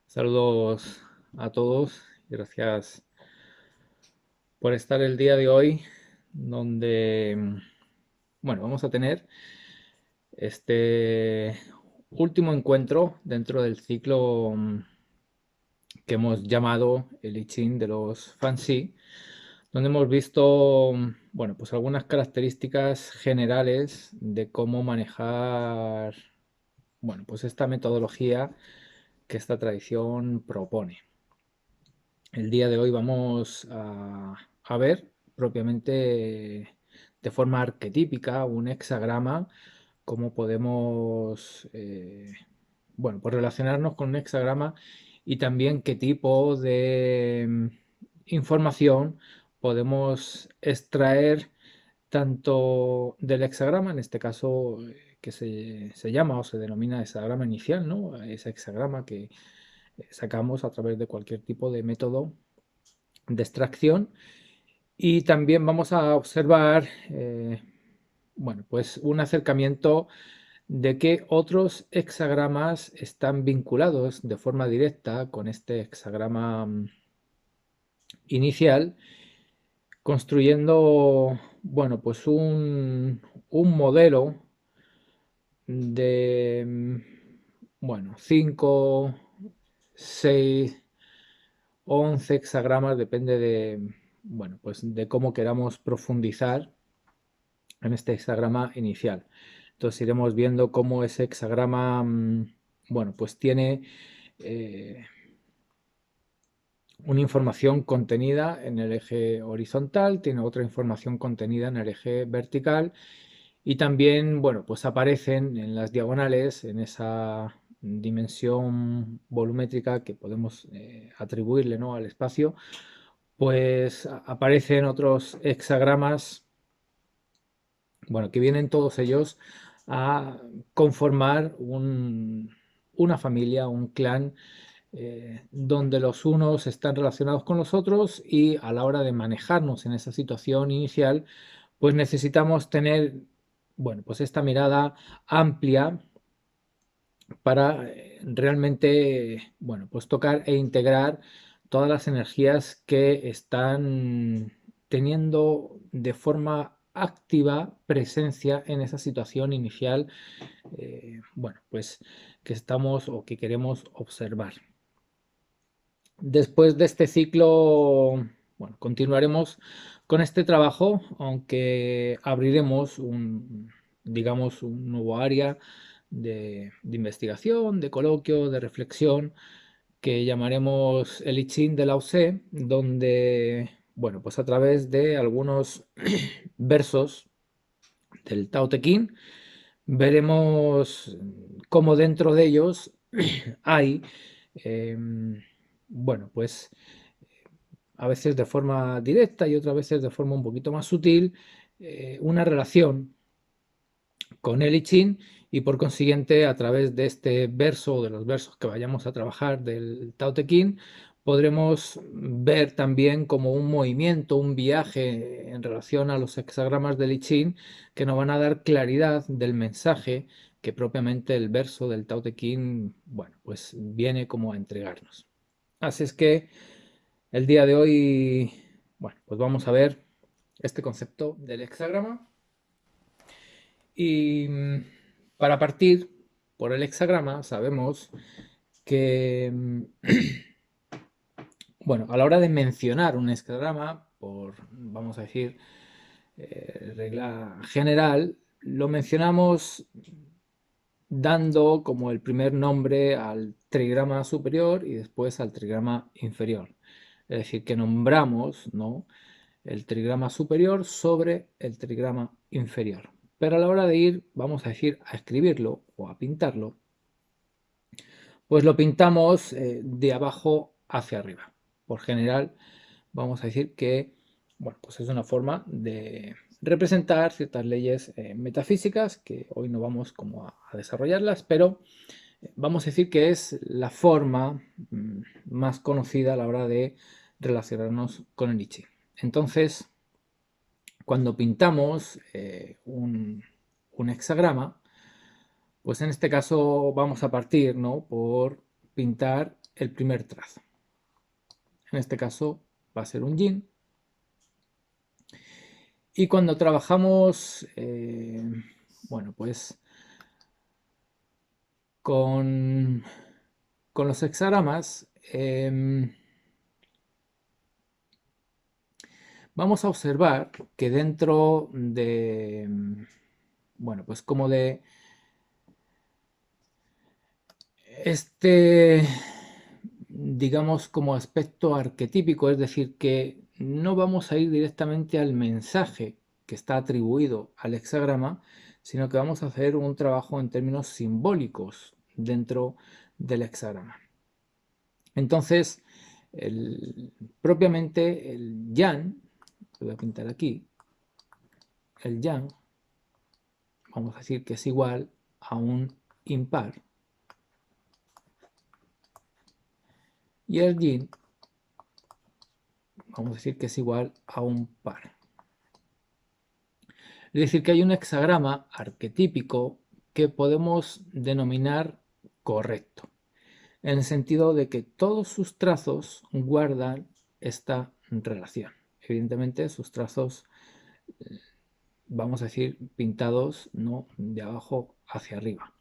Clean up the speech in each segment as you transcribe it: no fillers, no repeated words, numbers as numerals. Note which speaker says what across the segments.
Speaker 1: Saludos a todos y gracias por estar el día de hoy, donde, vamos a tener este último encuentro dentro del ciclo que hemos llamado el I Ching de los Fancy, donde hemos visto, pues algunas características generales de cómo manejar, pues esta metodología que esta tradición propone. El día de hoy vamos a ver propiamente de forma arquetípica un hexagrama, cómo podemos pues relacionarnos con un hexagrama y también qué tipo de información podemos extraer tanto del hexagrama, en este caso que se llama o se denomina hexagrama inicial, ¿no? Ese hexagrama que sacamos a través de cualquier tipo de método de extracción, y también vamos a observar pues un acercamiento de que otros hexagramas están vinculados de forma directa con este hexagrama inicial, construyendo pues un modelo de 5, 6, 11 hexagramas, depende de, pues de cómo queramos profundizar en este hexagrama inicial. Entonces iremos viendo cómo ese hexagrama, pues tiene una información contenida en el eje horizontal, tiene otra información contenida en el eje vertical, y también, pues aparecen en las diagonales, en esa dimensión volumétrica que podemos atribuirle, ¿no?, al espacio, pues aparecen otros hexagramas, que vienen todos ellos a conformar una familia, un clan, donde los unos están relacionados con los otros, y a la hora de manejarnos en esa situación inicial, pues necesitamos tener, pues esta mirada amplia para realmente, pues tocar e integrar todas las energías que están teniendo de forma activa presencia en esa situación inicial, pues que estamos o que queremos observar. Después de este ciclo, continuaremos con este trabajo, aunque abriremos digamos, un nuevo área de investigación, de coloquio, de reflexión, que llamaremos el I Ching de Lao Tse, donde, pues a través de algunos versos del Tao Te Ching, veremos cómo dentro de ellos hay, pues a veces de forma directa y otras veces de forma un poquito más sutil, una relación con el I Ching, y por consiguiente a través de este verso o de los versos que vayamos a trabajar del Tao Te Ching, podremos ver también como un movimiento, un viaje en relación a los hexagramas del I Ching, que nos van a dar claridad del mensaje que propiamente el verso del Tao Te Ching, pues viene como a entregarnos. Así es que el día de hoy, pues vamos a ver este concepto del hexagrama, y para partir por el hexagrama sabemos que, a la hora de mencionar un hexagrama, vamos a decir, regla general, lo mencionamos dando como el primer nombre al trigrama superior y después al trigrama inferior. Es decir, que nombramos, ¿no?, el trigrama superior sobre el trigrama inferior. Pero a la hora de ir, vamos a decir, a escribirlo o a pintarlo, pues lo pintamos de abajo hacia arriba. Por general, vamos a decir que, pues es una forma de representar ciertas leyes metafísicas, que hoy no vamos como a desarrollarlas, pero vamos a decir que es la forma más conocida a la hora de relacionarnos con el I Ching. Entonces, cuando pintamos un hexagrama, pues en este caso vamos a partir, ¿no?, por pintar el primer trazo. En este caso va a ser un yin. Y cuando trabajamos, bueno, pues con los hexagramas, vamos a observar que dentro de, bueno, pues como de este, digamos, como aspecto arquetípico, es decir, que no vamos a ir directamente al mensaje que está atribuido al hexagrama, sino que vamos a hacer un trabajo en términos simbólicos dentro del hexagrama. Entonces, propiamente el yang, lo voy a pintar aquí, el yang, vamos a decir que es igual a un impar, y el yin, vamos a decir que es igual a un par. Es decir, que hay un hexagrama arquetípico que podemos denominar correcto, en el sentido de que todos sus trazos guardan esta relación. Evidentemente, sus trazos, vamos a decir, pintados no de abajo hacia arriba.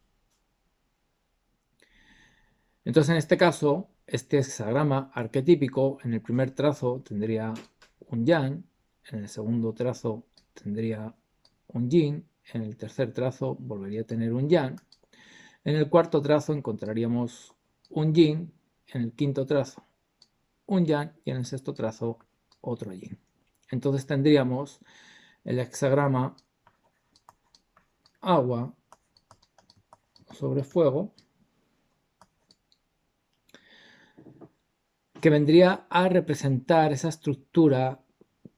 Speaker 1: Entonces, en este caso, este hexagrama arquetípico, en el primer trazo tendría un yang, en el segundo trazo tendría un yin, en el tercer trazo volvería a tener un yang, en el cuarto trazo encontraríamos un yin, en el quinto trazo un yang y en el sexto trazo otro yin. Entonces tendríamos el hexagrama agua sobre fuego, que vendría a representar esa estructura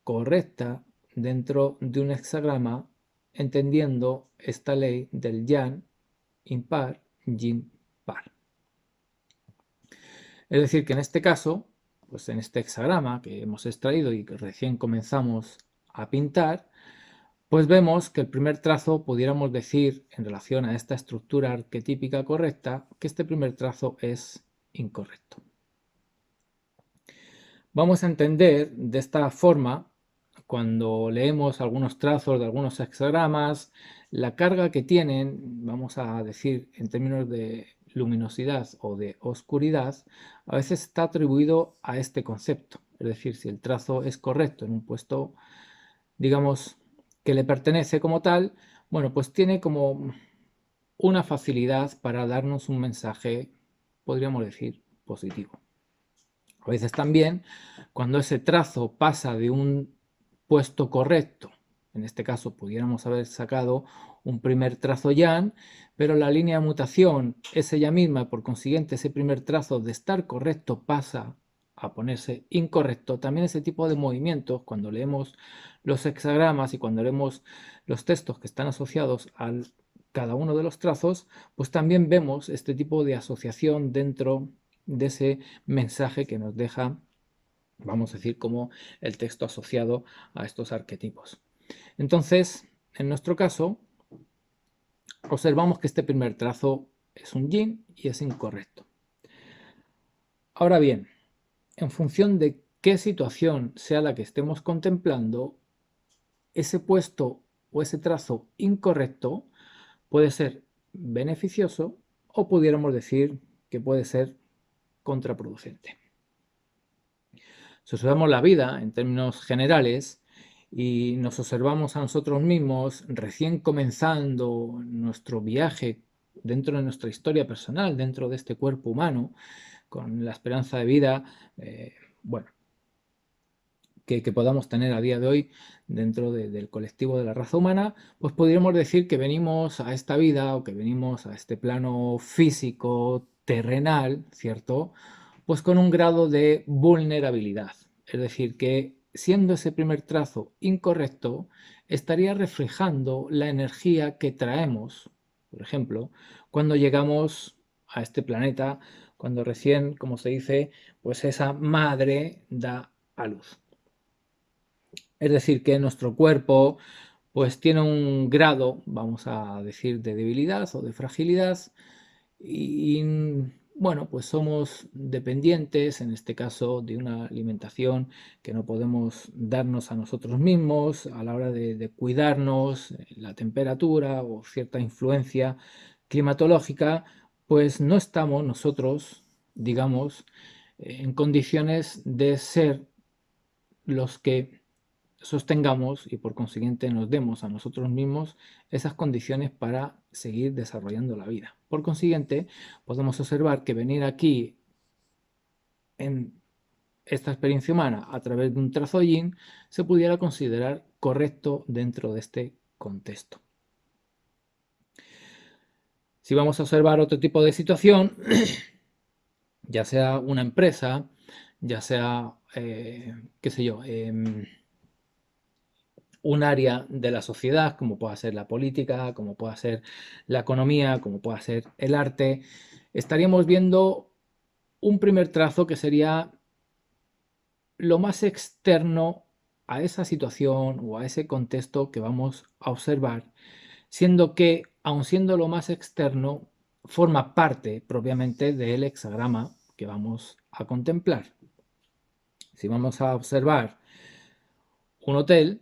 Speaker 1: correcta dentro de un hexagrama, entendiendo esta ley del yang impar, yin par. Es decir, que en este caso, pues en este hexagrama que hemos extraído y que recién comenzamos a pintar, pues vemos que el primer trazo, pudiéramos decir, en relación a esta estructura arquetípica correcta, que este primer trazo es incorrecto. Vamos a entender de esta forma, cuando leemos algunos trazos de algunos hexagramas, la carga que tienen, vamos a decir en términos de luminosidad o de oscuridad, a veces está atribuido a este concepto. Es decir, si el trazo es correcto en un puesto, digamos, que le pertenece como tal, bueno, pues tiene como una facilidad para darnos un mensaje, podríamos decir, positivo. A veces también, cuando ese trazo pasa de un puesto correcto, en este caso pudiéramos haber sacado un primer trazo yang, pero la línea de mutación es ella misma y por consiguiente ese primer trazo de estar correcto pasa a ponerse incorrecto. También ese tipo de movimientos, cuando leemos los hexagramas y cuando leemos los textos que están asociados a cada uno de los trazos, pues también vemos este tipo de asociación dentro de ese mensaje que nos deja, vamos a decir, como el texto asociado a estos arquetipos. Entonces, en nuestro caso, observamos que este primer trazo es un yin y es incorrecto. Ahora bien, en función de qué situación sea la que estemos contemplando, ese puesto o ese trazo incorrecto puede ser beneficioso o pudiéramos decir que puede ser contraproducente. Si observamos la vida en términos generales y nos observamos a nosotros mismos recién comenzando nuestro viaje dentro de nuestra historia personal, dentro de este cuerpo humano, con la esperanza de vida, bueno, que podamos tener a día de hoy dentro del colectivo de la raza humana, pues podríamos decir que venimos a esta vida o que venimos a este plano físico, terrenal, ¿cierto? Pues con un grado de vulnerabilidad. Es decir, que siendo ese primer trazo incorrecto, estaría reflejando la energía que traemos, por ejemplo, cuando llegamos a este planeta, cuando recién, como se dice, pues esa madre da a luz. Es decir, que nuestro cuerpo pues tiene un grado, vamos a decir, de debilidad o de fragilidad y bueno, pues somos dependientes, en este caso, de una alimentación que no podemos darnos a nosotros mismos a la hora de cuidarnos, la temperatura o cierta influencia climatológica, pues no estamos nosotros, digamos, en condiciones de ser los que sostengamos y por consiguiente nos demos a nosotros mismos esas condiciones para seguir desarrollando la vida. Por consiguiente, podemos observar que venir aquí en esta experiencia humana a través de un trazo yin se pudiera considerar correcto dentro de este contexto. Si vamos a observar otro tipo de situación, ya sea una empresa, ya sea, qué sé yo, un área de la sociedad, como pueda ser la política, como pueda ser la economía, como pueda ser el arte, estaríamos viendo un primer trazo que sería lo más externo a esa situación o a ese contexto que vamos a observar, siendo que, aun siendo lo más externo, forma parte propiamente del hexagrama que vamos a contemplar. Si vamos a observar un hotel,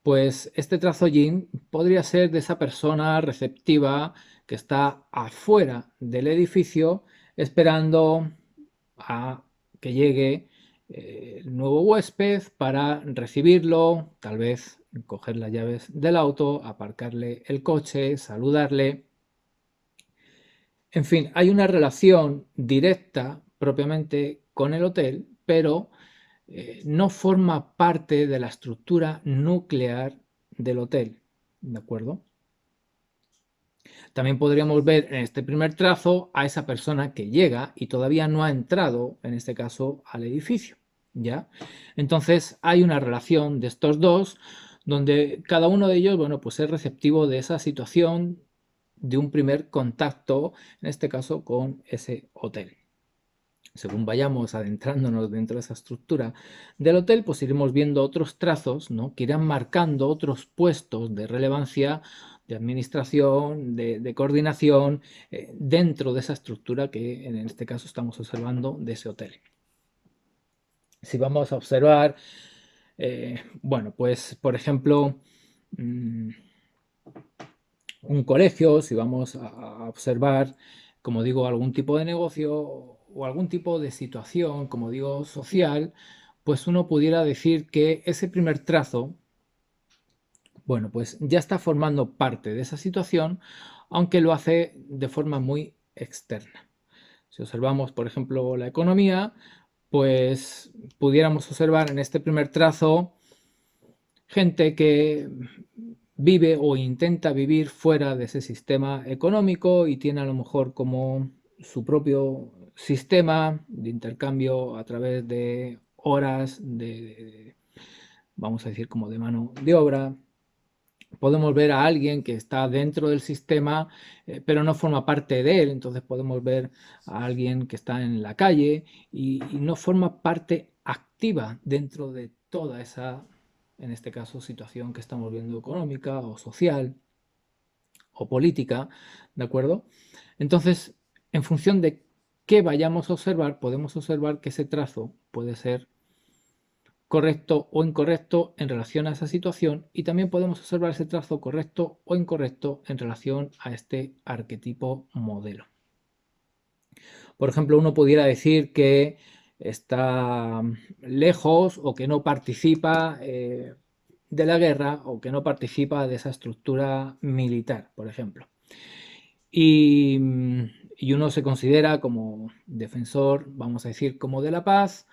Speaker 1: pues este trazo yin podría ser de esa persona receptiva que está afuera del edificio esperando a que llegue el nuevo huésped para recibirlo, tal vez coger las llaves del auto, aparcarle el coche, saludarle. En fin, hay una relación directa propiamente con el hotel, pero no forma parte de la estructura nuclear del hotel, ¿de acuerdo? También podríamos ver en este primer trazo a esa persona que llega y todavía no ha entrado, en este caso, al edificio, ¿ya? Entonces hay una relación de estos dos donde cada uno de ellos, bueno, pues es receptivo de esa situación de un primer contacto, en este caso con ese hotel. Según vayamos adentrándonos dentro de esa estructura del hotel, pues iremos viendo otros trazos, ¿no?, que irán marcando otros puestos de relevancia, de administración, de coordinación, dentro de esa estructura que en este caso estamos observando de ese hotel. Si vamos a observar, bueno, pues por ejemplo, un colegio, si vamos a observar, como digo, algún tipo de negocio o algún tipo de situación, como digo, social, pues uno pudiera decir que ese primer trazo, bueno, pues ya está formando parte de esa situación, aunque lo hace de forma muy externa. Si observamos, por ejemplo, la economía, pues pudiéramos observar en este primer trazo gente que vive o intenta vivir fuera de ese sistema económico y tiene a lo mejor como su propio sistema de intercambio a través de horas vamos a decir, como de mano de obra. Podemos ver a alguien que está dentro del sistema, pero no forma parte de él. Entonces podemos ver a alguien que está en la calle y no forma parte activa dentro de toda esa, en este caso, situación que estamos viendo económica o social o política, ¿de acuerdo? Entonces, en función de qué vayamos a observar, podemos observar que ese trazo puede ser correcto o incorrecto en relación a esa situación y también podemos observar ese trazo correcto o incorrecto en relación a este arquetipo modelo. Por ejemplo, uno pudiera decir que está lejos o que no participa de la guerra o que no participa de esa estructura militar, por ejemplo. Y, y uno se considera como defensor, vamos a decir, como de la paz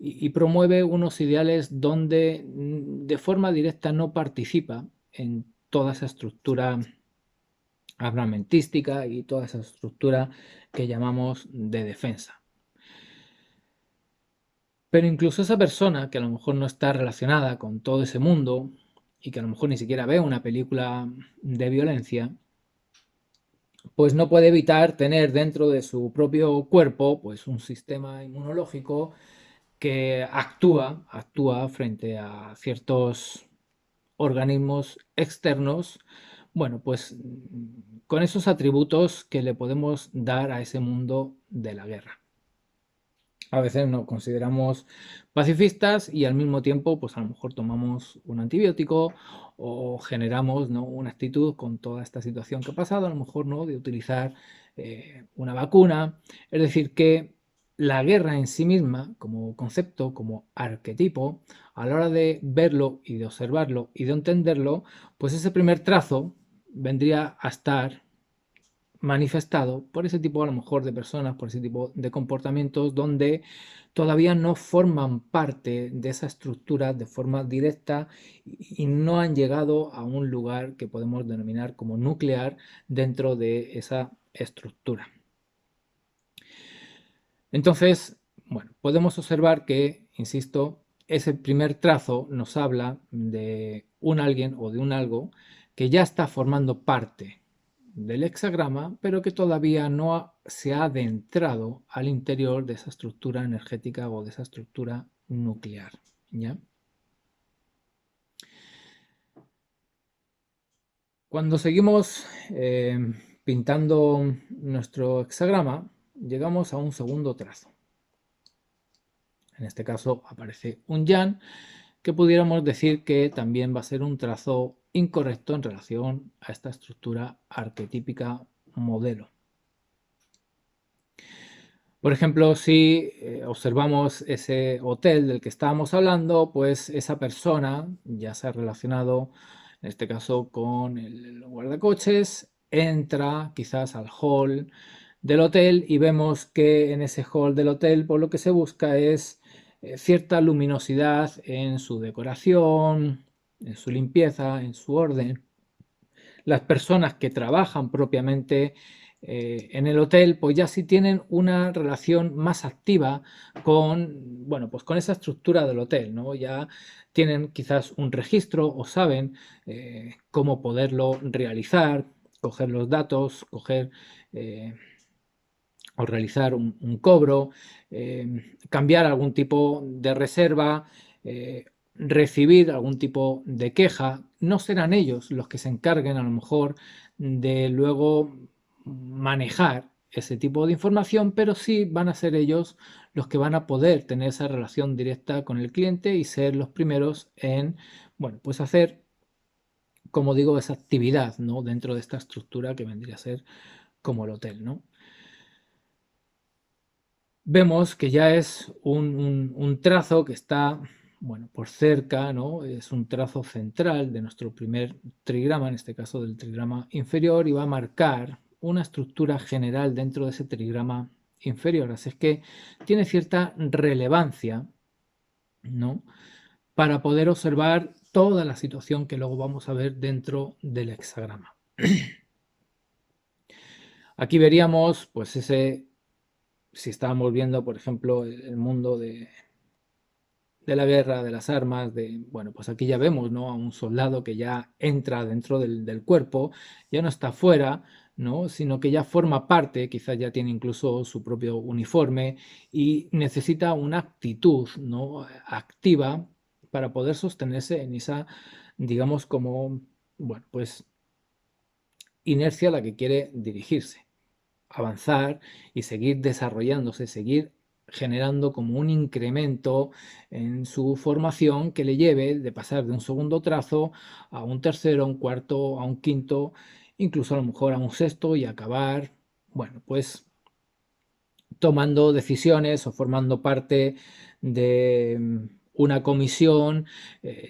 Speaker 1: y promueve unos ideales donde de forma directa no participa en toda esa estructura armamentística y toda esa estructura que llamamos de defensa. Pero incluso esa persona que a lo mejor no está relacionada con todo ese mundo y que a lo mejor ni siquiera ve una película de violencia, pues no puede evitar tener dentro de su propio cuerpo pues un sistema inmunológico que actúa frente a ciertos organismos externos, bueno, pues con esos atributos que le podemos dar a ese mundo de la guerra. A veces nos consideramos pacifistas y al mismo tiempo, pues a lo mejor tomamos un antibiótico o generamos, ¿no?, una actitud con toda esta situación que ha pasado, a lo mejor, ¿no?, de utilizar una vacuna. Es decir, que la guerra en sí misma, como concepto, como arquetipo, a la hora de verlo y de observarlo y de entenderlo, pues ese primer trazo vendría a estar manifestado por ese tipo a lo mejor de personas, por ese tipo de comportamientos donde todavía no forman parte de esa estructura de forma directa y no han llegado a un lugar que podemos denominar como nuclear dentro de esa estructura. Entonces, bueno, podemos observar que, insisto, ese primer trazo nos habla de un alguien o de un algo que ya está formando parte del hexagrama, pero que todavía no se ha adentrado al interior de esa estructura energética o de esa estructura nuclear, ¿ya? Cuando seguimos pintando nuestro hexagrama, llegamos a un segundo trazo. En este caso aparece un yan, que pudiéramos decir que también va a ser un trazo incorrecto en relación a esta estructura arquetípica modelo. Por ejemplo, si observamos ese hotel del que estábamos hablando, pues esa persona ya se ha relacionado, en este caso, con el guardacoches, entra quizás al hall del hotel y vemos que en ese hall del hotel, por lo que se busca es cierta luminosidad en su decoración, en su limpieza, en su orden. Las personas que trabajan propiamente en el hotel, pues ya sí tienen una relación más activa con, bueno, pues con esa estructura del hotel, ¿no? Ya tienen quizás un registro o saben cómo poderlo realizar, coger los datos, coger o realizar un cobro, cambiar algún tipo de reserva, recibir algún tipo de queja. No serán ellos los que se encarguen a lo mejor de luego manejar ese tipo de información, pero sí van a ser ellos los que van a poder tener esa relación directa con el cliente y ser los primeros en, bueno, pues hacer, como digo, esa actividad, ¿no?, dentro de esta estructura que vendría a ser como el hotel, ¿no? Vemos que ya es un trazo que está, bueno, por cerca, ¿no? Es un trazo central de nuestro primer trigrama, en este caso del trigrama inferior, y va a marcar una estructura general dentro de ese trigrama inferior. Así es que tiene cierta relevancia, ¿no?, para poder observar toda la situación que luego vamos a ver dentro del hexagrama. Aquí veríamos, pues ese, si estábamos viendo, por ejemplo, el mundo de la guerra, de las armas, de, bueno, pues aquí ya vemos, ¿no?, a un soldado que ya entra dentro del cuerpo, ya no está fuera, ¿no?, sino que ya forma parte, quizás ya tiene incluso su propio uniforme y necesita una actitud, ¿no?, activa para poder sostenerse en esa, digamos, como, bueno, pues inercia a la que quiere dirigirse, avanzar y seguir desarrollándose, seguir generando como un incremento en su formación que le lleve de pasar de un segundo trazo a un tercero, a un cuarto, a un quinto, incluso a lo mejor a un sexto y acabar, bueno, pues tomando decisiones o formando parte de una comisión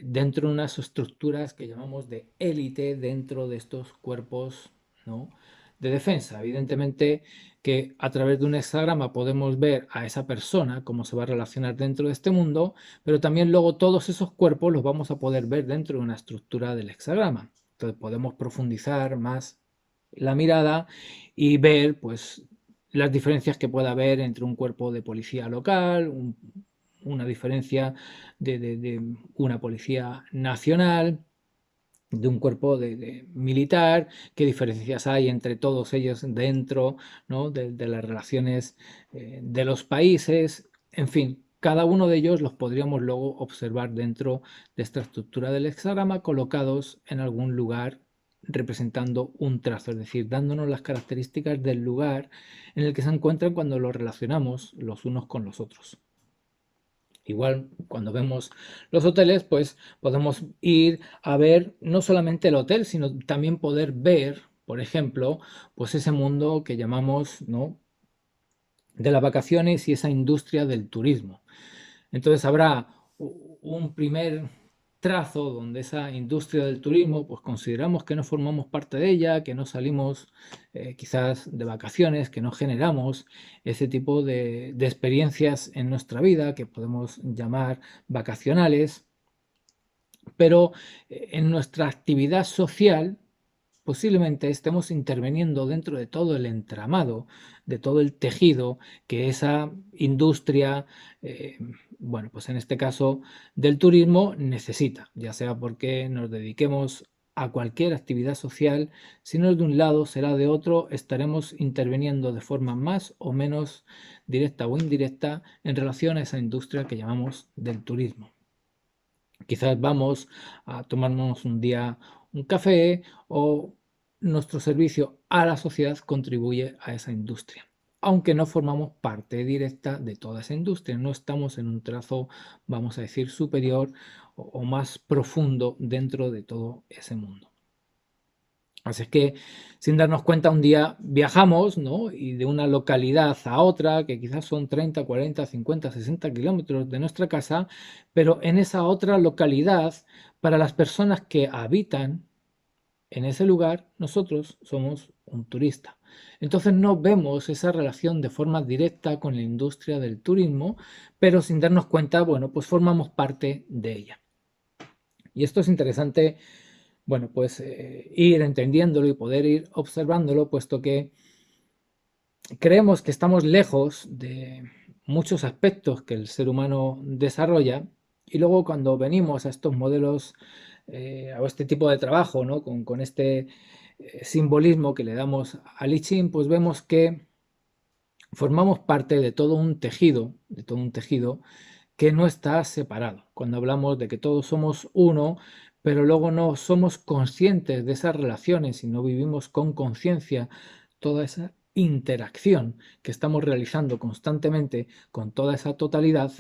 Speaker 1: dentro de unas estructuras que llamamos de élite dentro de estos cuerpos, ¿no?, de defensa. Evidentemente que a través de un hexagrama podemos ver a esa persona, cómo se va a relacionar dentro de este mundo, pero también luego todos esos cuerpos los vamos a poder ver dentro de una estructura del hexagrama. Entonces podemos profundizar más la mirada y ver, pues, las diferencias que pueda haber entre un cuerpo de policía local, una diferencia de una policía nacional, de un cuerpo de militar, qué diferencias hay entre todos ellos dentro, ¿no?, de las relaciones de los países, en fin, cada uno de ellos los podríamos luego observar dentro de esta estructura del hexagrama colocados en algún lugar representando un trazo, es decir, dándonos las características del lugar en el que se encuentran cuando los relacionamos los unos con los otros. Igual, cuando vemos los hoteles, pues podemos ir a ver no solamente el hotel, sino también poder ver, por ejemplo, pues ese mundo que llamamos, ¿no?, de las vacaciones y esa industria del turismo. Entonces habrá un primer trazo donde esa industria del turismo, pues consideramos que no formamos parte de ella, que no salimos quizás de vacaciones, que no generamos ese tipo de experiencias en nuestra vida que podemos llamar vacacionales, pero en nuestra actividad social posiblemente estemos interviniendo dentro de todo el entramado, de todo el tejido que esa industria, eh, bueno, pues en este caso del turismo necesita, ya sea porque nos dediquemos a cualquier actividad social, si no es de un lado, será de otro, estaremos interviniendo de forma más o menos directa o indirecta en relación a esa industria que llamamos del turismo. Quizás vamos a tomarnos un día un café o nuestro servicio a la sociedad contribuye a esa industria. Aunque no formamos parte directa de toda esa industria, no estamos en un trazo, vamos a decir, superior o más profundo dentro de todo ese mundo. Así es que, sin darnos cuenta, un día viajamos, ¿no?, y de una localidad a otra, que quizás son 30, 40, 50, 60 kilómetros de nuestra casa, pero en esa otra localidad, para las personas que habitan en ese lugar, nosotros somos un turista. Entonces no vemos esa relación de forma directa con la industria del turismo, pero sin darnos cuenta, bueno, pues formamos parte de ella. Y esto es interesante, bueno, pues ir entendiéndolo y poder ir observándolo, puesto que creemos que estamos lejos de muchos aspectos que el ser humano desarrolla, y luego cuando venimos a estos modelos, a este tipo de trabajo, ¿no?, con este simbolismo que le damos al I Ching, pues vemos que formamos parte de todo un tejido que no está separado. Cuando hablamos de que todos somos uno, pero luego no somos conscientes de esas relaciones y no vivimos con conciencia toda esa interacción que estamos realizando constantemente con toda esa totalidad,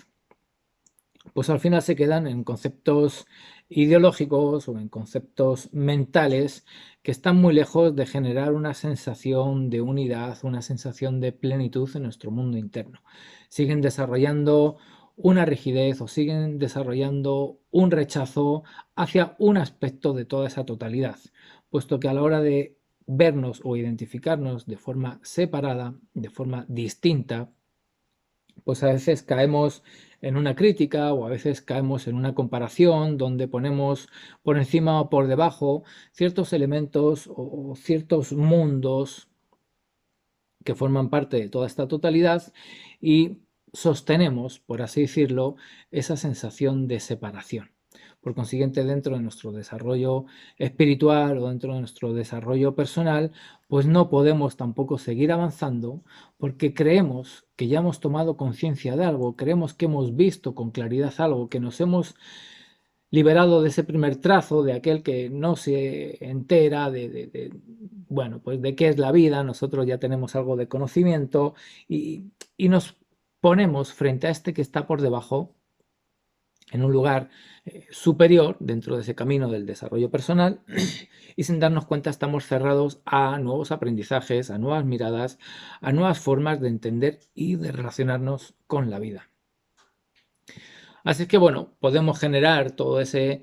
Speaker 1: pues al final se quedan en conceptos ideológicos o en conceptos mentales que están muy lejos de generar una sensación de unidad, una sensación de plenitud en nuestro mundo interno. Siguen desarrollando una rigidez o siguen desarrollando un rechazo hacia un aspecto de toda esa totalidad, puesto que a la hora de vernos o identificarnos de forma separada, de forma distinta, pues a veces caemos en una crítica o a veces caemos en una comparación donde ponemos por encima o por debajo ciertos elementos o ciertos mundos que forman parte de toda esta totalidad y sostenemos, por así decirlo, esa sensación de separación. Por consiguiente, dentro de nuestro desarrollo espiritual o dentro de nuestro desarrollo personal, pues no podemos tampoco seguir avanzando porque creemos que ya hemos tomado conciencia de algo, creemos que hemos visto con claridad algo, que nos hemos liberado de ese primer trazo, de aquel que no se entera bueno, pues de qué es la vida. Nosotros ya tenemos algo de conocimiento y nos ponemos frente a este que está por debajo, en un lugar superior dentro de ese camino del desarrollo personal, y sin darnos cuenta estamos cerrados a nuevos aprendizajes, a nuevas miradas, a nuevas formas de entender y de relacionarnos con la vida. Así que bueno, podemos generar todo ese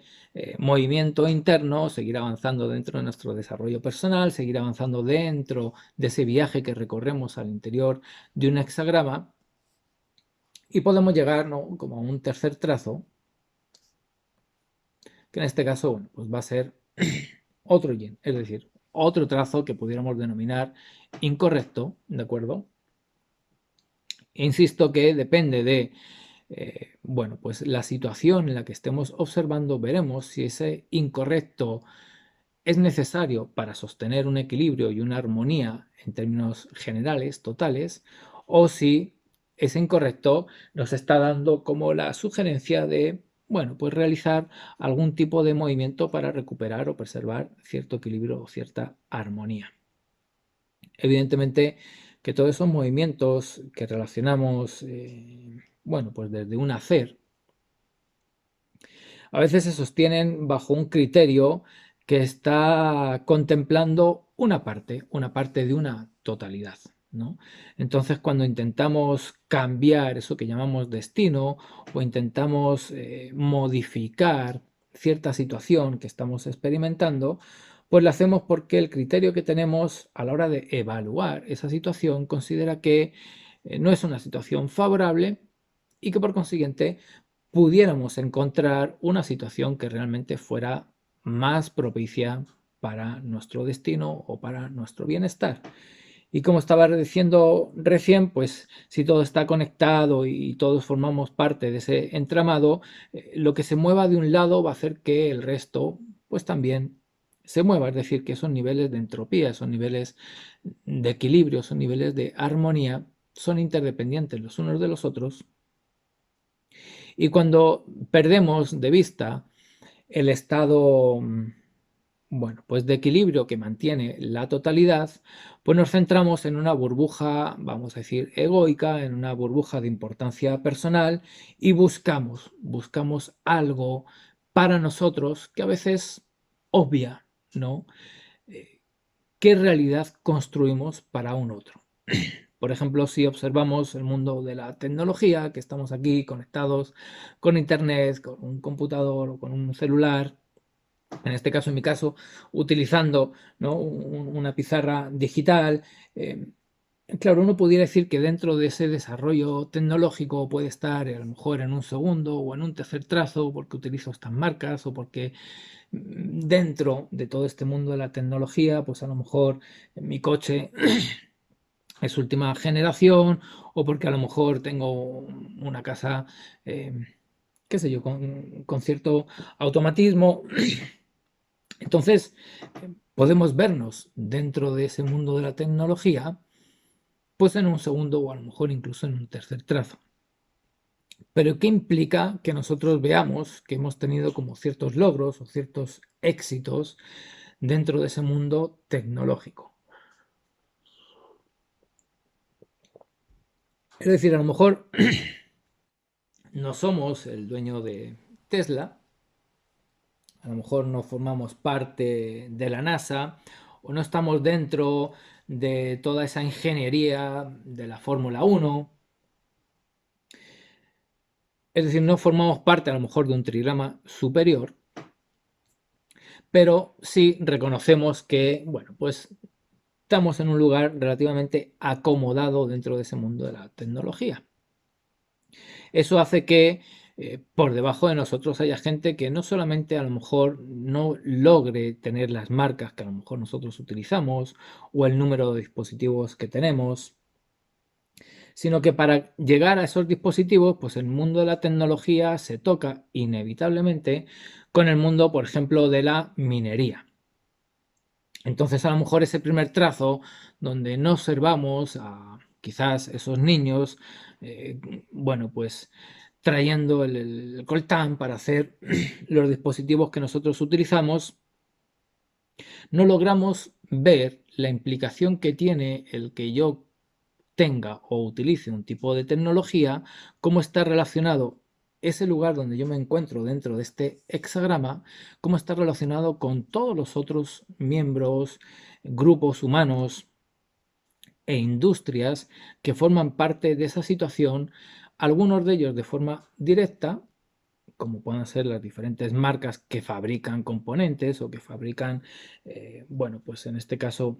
Speaker 1: movimiento interno, seguir avanzando dentro de nuestro desarrollo personal, seguir avanzando dentro de ese viaje que recorremos al interior de un hexagrama, y podemos llegar, ¿no?, como a un tercer trazo, que en este caso, bueno, pues va a ser otro yin, es decir, otro trazo que pudiéramos denominar incorrecto, ¿de acuerdo? Insisto que depende de bueno, pues la situación en la que estemos observando, veremos si ese incorrecto es necesario para sostener un equilibrio y una armonía en términos generales, totales, o si ese incorrecto nos está dando como la sugerencia de bueno, pues realizar algún tipo de movimiento para recuperar o preservar cierto equilibrio o cierta armonía. Evidentemente que todos esos movimientos que relacionamos, bueno, pues desde un hacer, a veces se sostienen bajo un criterio que está contemplando una parte de una totalidad, ¿no? Entonces, cuando intentamos cambiar eso que llamamos destino o intentamos modificar cierta situación que estamos experimentando, pues lo hacemos porque el criterio que tenemos a la hora de evaluar esa situación considera que no es una situación favorable y que por consiguiente pudiéramos encontrar una situación que realmente fuera más propicia para nuestro destino o para nuestro bienestar. Y como estaba diciendo recién, pues si todo está conectado y todos formamos parte de ese entramado, lo que se mueva de un lado va a hacer que el resto pues también se mueva, es decir, que esos niveles de entropía, esos niveles de equilibrio, esos niveles de armonía son interdependientes los unos de los otros. Y cuando perdemos de vista el estado, bueno, pues de equilibrio que mantiene la totalidad, pues nos centramos en una burbuja, vamos a decir, egoica, en una burbuja de importancia personal y buscamos algo para nosotros que a veces obvia, ¿no? ¿Qué realidad construimos para un otro? Por ejemplo, si observamos el mundo de la tecnología, que estamos aquí conectados con internet, con un computador o con un celular, en este caso, en mi caso, utilizando, ¿no?, una pizarra digital. Claro, uno pudiera decir que dentro de ese desarrollo tecnológico puede estar a lo mejor en un segundo o en un tercer trazo porque utilizo estas marcas o porque dentro de todo este mundo de la tecnología, pues a lo mejor mi coche es última generación o porque a lo mejor tengo una casa, eh, qué sé yo, con cierto automatismo. Entonces, podemos vernos dentro de ese mundo de la tecnología, pues en un segundo o a lo mejor incluso en un tercer trazo. Pero ¿qué implica que nosotros veamos que hemos tenido como ciertos logros o ciertos éxitos dentro de ese mundo tecnológico? Es decir, a lo mejor no somos el dueño de Tesla, a lo mejor no formamos parte de la NASA o no estamos dentro de toda esa ingeniería de la Fórmula 1. Es decir, no formamos parte a lo mejor de un trigrama superior, pero sí reconocemos que, bueno, pues estamos en un lugar relativamente acomodado dentro de ese mundo de la tecnología. Eso hace que por debajo de nosotros haya gente que no solamente a lo mejor no logre tener las marcas que a lo mejor nosotros utilizamos o el número de dispositivos que tenemos, sino que para llegar a esos dispositivos, pues el mundo de la tecnología se toca inevitablemente con el mundo, por ejemplo, de la minería. Entonces, a lo mejor ese primer trazo donde no observamos a quizás esos niños, bueno, pues trayendo el coltán para hacer los dispositivos que nosotros utilizamos, no logramos ver la implicación que tiene el que yo tenga o utilice un tipo de tecnología, cómo está relacionado ese lugar donde yo me encuentro dentro de este hexagrama, cómo está relacionado con todos los otros miembros, grupos humanos e industrias que forman parte de esa situación, algunos de ellos de forma directa, como pueden ser las diferentes marcas que fabrican componentes o que fabrican, bueno, pues en este caso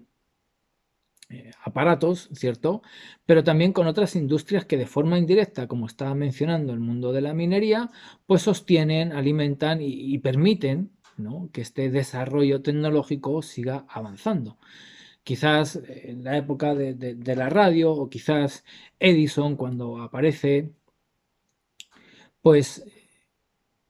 Speaker 1: aparatos, ¿cierto? Pero también con otras industrias que de forma indirecta, como estaba mencionando el mundo de la minería, pues sostienen, alimentan y permiten, ¿no?, que este desarrollo tecnológico siga avanzando. Quizás en la época de la radio o quizás Edison cuando aparece, pues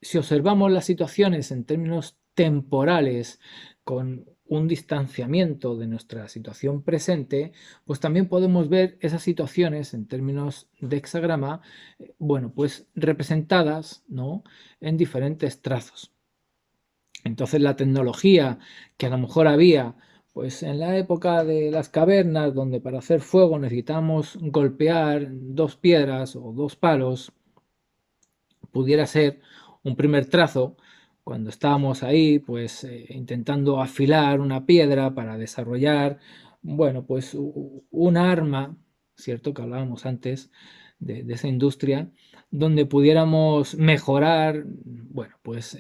Speaker 1: si observamos las situaciones en términos temporales con un distanciamiento de nuestra situación presente, pues también podemos ver esas situaciones en términos de hexagrama, bueno, pues representadas, ¿no?, en diferentes trazos. Entonces la tecnología que a lo mejor había pues en la época de las cavernas, donde para hacer fuego necesitamos golpear dos piedras o dos palos, pudiera ser un primer trazo cuando estábamos ahí pues intentando afilar una piedra para desarrollar, bueno, pues un arma, cierto que hablábamos antes de esa industria, donde pudiéramos mejorar, bueno, pues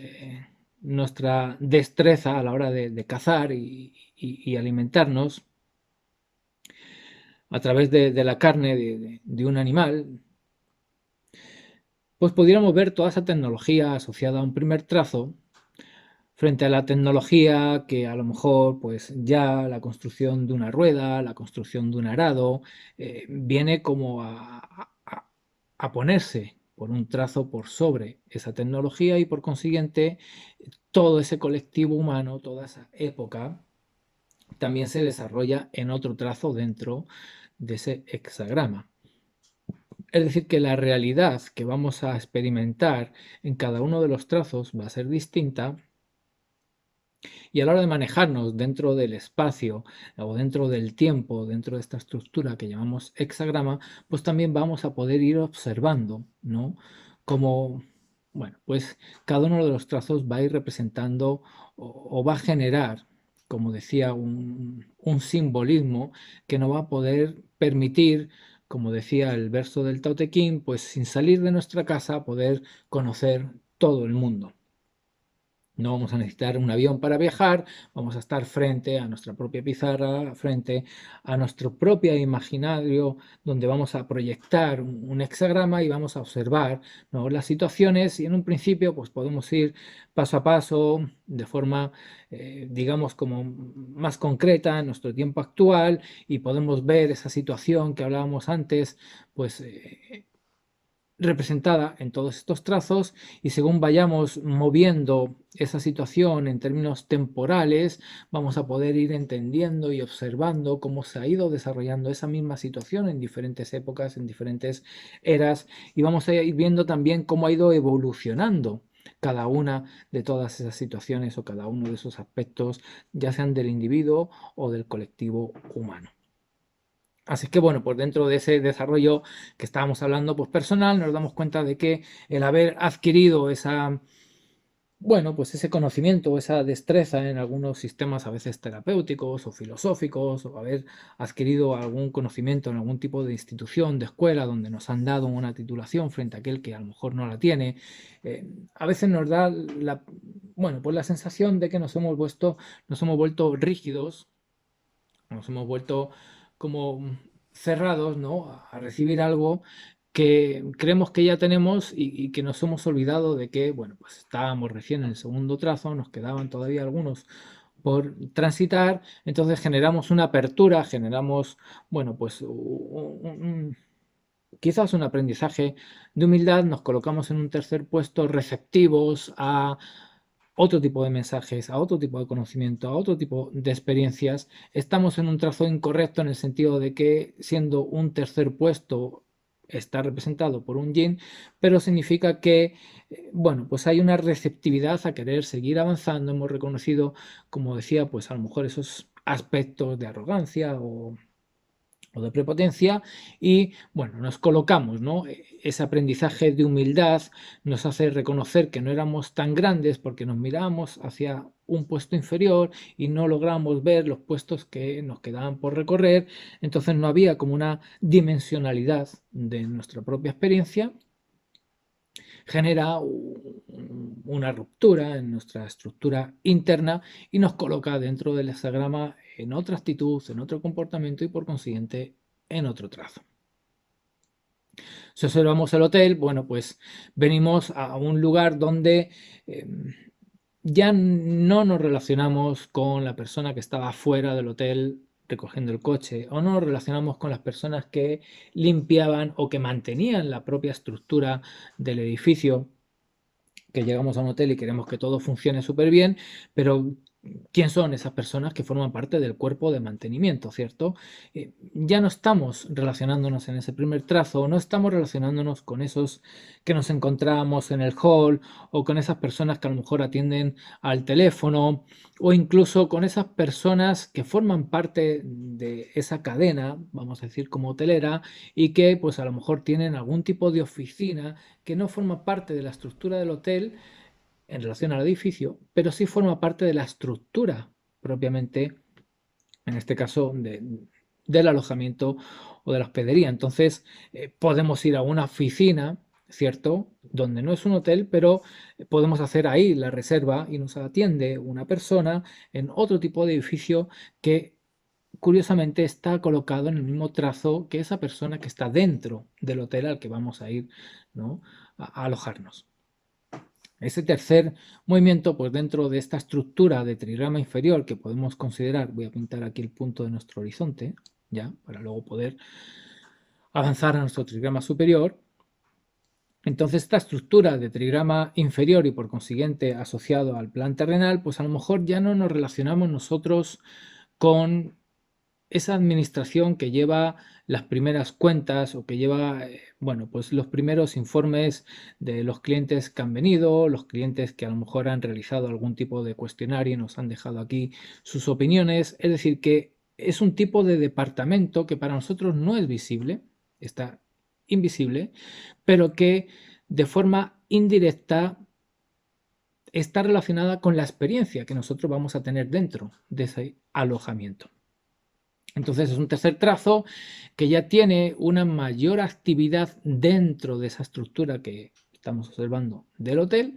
Speaker 1: nuestra destreza a la hora de cazar y alimentarnos a través de la carne de un animal, pues pudiéramos ver toda esa tecnología asociada a un primer trazo frente a la tecnología que a lo mejor pues ya la construcción de una rueda, la construcción de un arado, viene como a ponerse por un trazo por sobre esa tecnología y por consiguiente todo ese colectivo humano, toda esa época, también se desarrolla en otro trazo dentro de ese hexagrama. Es decir, que la realidad que vamos a experimentar en cada uno de los trazos va a ser distinta y a la hora de manejarnos dentro del espacio o dentro del tiempo, dentro de esta estructura que llamamos hexagrama, pues también vamos a poder ir observando, ¿no?, como, bueno, pues cada uno de los trazos va a ir representando o va a generar, como decía, un simbolismo que nos va a poder permitir, como decía el verso del Tao Te Ching, pues sin salir de nuestra casa poder conocer todo el mundo. No vamos a necesitar un avión para viajar, vamos a estar frente a nuestra propia pizarra, frente a nuestro propio imaginario, donde vamos a proyectar un hexagrama y vamos a observar, ¿no?, las situaciones y en un principio pues podemos ir paso a paso, de forma, digamos, como más concreta en nuestro tiempo actual y podemos ver esa situación que hablábamos antes, pues representada en todos estos trazos y según vayamos moviendo esa situación en términos temporales, vamos a poder ir entendiendo y observando cómo se ha ido desarrollando esa misma situación en diferentes épocas, en diferentes eras y vamos a ir viendo también cómo ha ido evolucionando cada una de todas esas situaciones o cada uno de esos aspectos, ya sean del individuo o del colectivo humano. Así que bueno, pues dentro de ese desarrollo que estábamos hablando, pues personal, nos damos cuenta de que el haber adquirido esa, bueno, pues ese conocimiento, esa destreza en algunos sistemas a veces terapéuticos o filosóficos, o haber adquirido algún conocimiento en algún tipo de institución, de escuela, donde nos han dado una titulación frente a aquel que a lo mejor no la tiene, a veces nos da la, bueno, pues la sensación de que nos hemos vuelto rígidos, nos hemos vuelto como cerrados, ¿no?, a recibir algo que creemos que ya tenemos y que nos hemos olvidado de que, bueno, pues estábamos recién en el segundo trazo, nos quedaban todavía algunos por transitar, entonces generamos una apertura, generamos, bueno, pues quizás un aprendizaje de humildad, nos colocamos en un tercer puesto receptivos a otro tipo de mensajes, a otro tipo de conocimiento, a otro tipo de experiencias. Estamos en un trazo incorrecto en el sentido de que siendo un tercer puesto está representado por un yin, pero significa que, bueno, pues hay una receptividad a querer seguir avanzando. Hemos reconocido, como decía, pues a lo mejor esos aspectos de arrogancia o de prepotencia y bueno, nos colocamos, ¿no? Ese aprendizaje de humildad nos hace reconocer que no éramos tan grandes porque nos mirábamos hacia un puesto inferior y no logramos ver los puestos que nos quedaban por recorrer, entonces no había como una dimensionalidad de nuestra propia experiencia, genera una ruptura en nuestra estructura interna y nos coloca dentro del hexagrama en otra actitud, en otro comportamiento y por consiguiente en otro trazo. Si observamos el hotel, bueno, pues venimos a un lugar donde ya no nos relacionamos con la persona que estaba fuera del hotel recogiendo el coche o no nos relacionamos con las personas que limpiaban o que mantenían la propia estructura del edificio, que llegamos a un hotel y queremos que todo funcione súper bien, pero quién son esas personas que forman parte del cuerpo de mantenimiento, ¿cierto? Ya no estamos relacionándonos en ese primer trazo, no estamos relacionándonos con esos que nos encontramos en el hall o con esas personas que a lo mejor atienden al teléfono o incluso con esas personas que forman parte de esa cadena, vamos a decir como hotelera, y que pues a lo mejor tienen algún tipo de oficina que no forma parte de la estructura del hotel en relación al edificio, pero sí forma parte de la estructura propiamente, en este caso, del alojamiento o de la hospedería. Entonces, podemos ir a una oficina, ¿cierto? Donde no es un hotel, pero podemos hacer ahí la reserva y nos atiende una persona en otro tipo de edificio que curiosamente está colocado en el mismo trazo que esa persona que está dentro del hotel al que vamos a ir, ¿no? A alojarnos. Ese tercer movimiento, pues dentro de esta estructura de trigrama inferior que podemos considerar, voy a pintar aquí el punto de nuestro horizonte, ya, para luego poder avanzar a nuestro trigrama superior. Entonces, esta estructura de trigrama inferior y por consiguiente asociado al plan terrenal, pues a lo mejor ya no nos relacionamos nosotros con esa administración que lleva las primeras cuentas o que lleva, bueno, pues los primeros informes de los clientes que han venido, los clientes que a lo mejor han realizado algún tipo de cuestionario y nos han dejado aquí sus opiniones. Es decir, que es un tipo de departamento que para nosotros no es visible, está invisible, pero que de forma indirecta está relacionada con la experiencia que nosotros vamos a tener dentro de ese alojamiento. Entonces es un tercer trazo que ya tiene una mayor actividad dentro de esa estructura que estamos observando del hotel,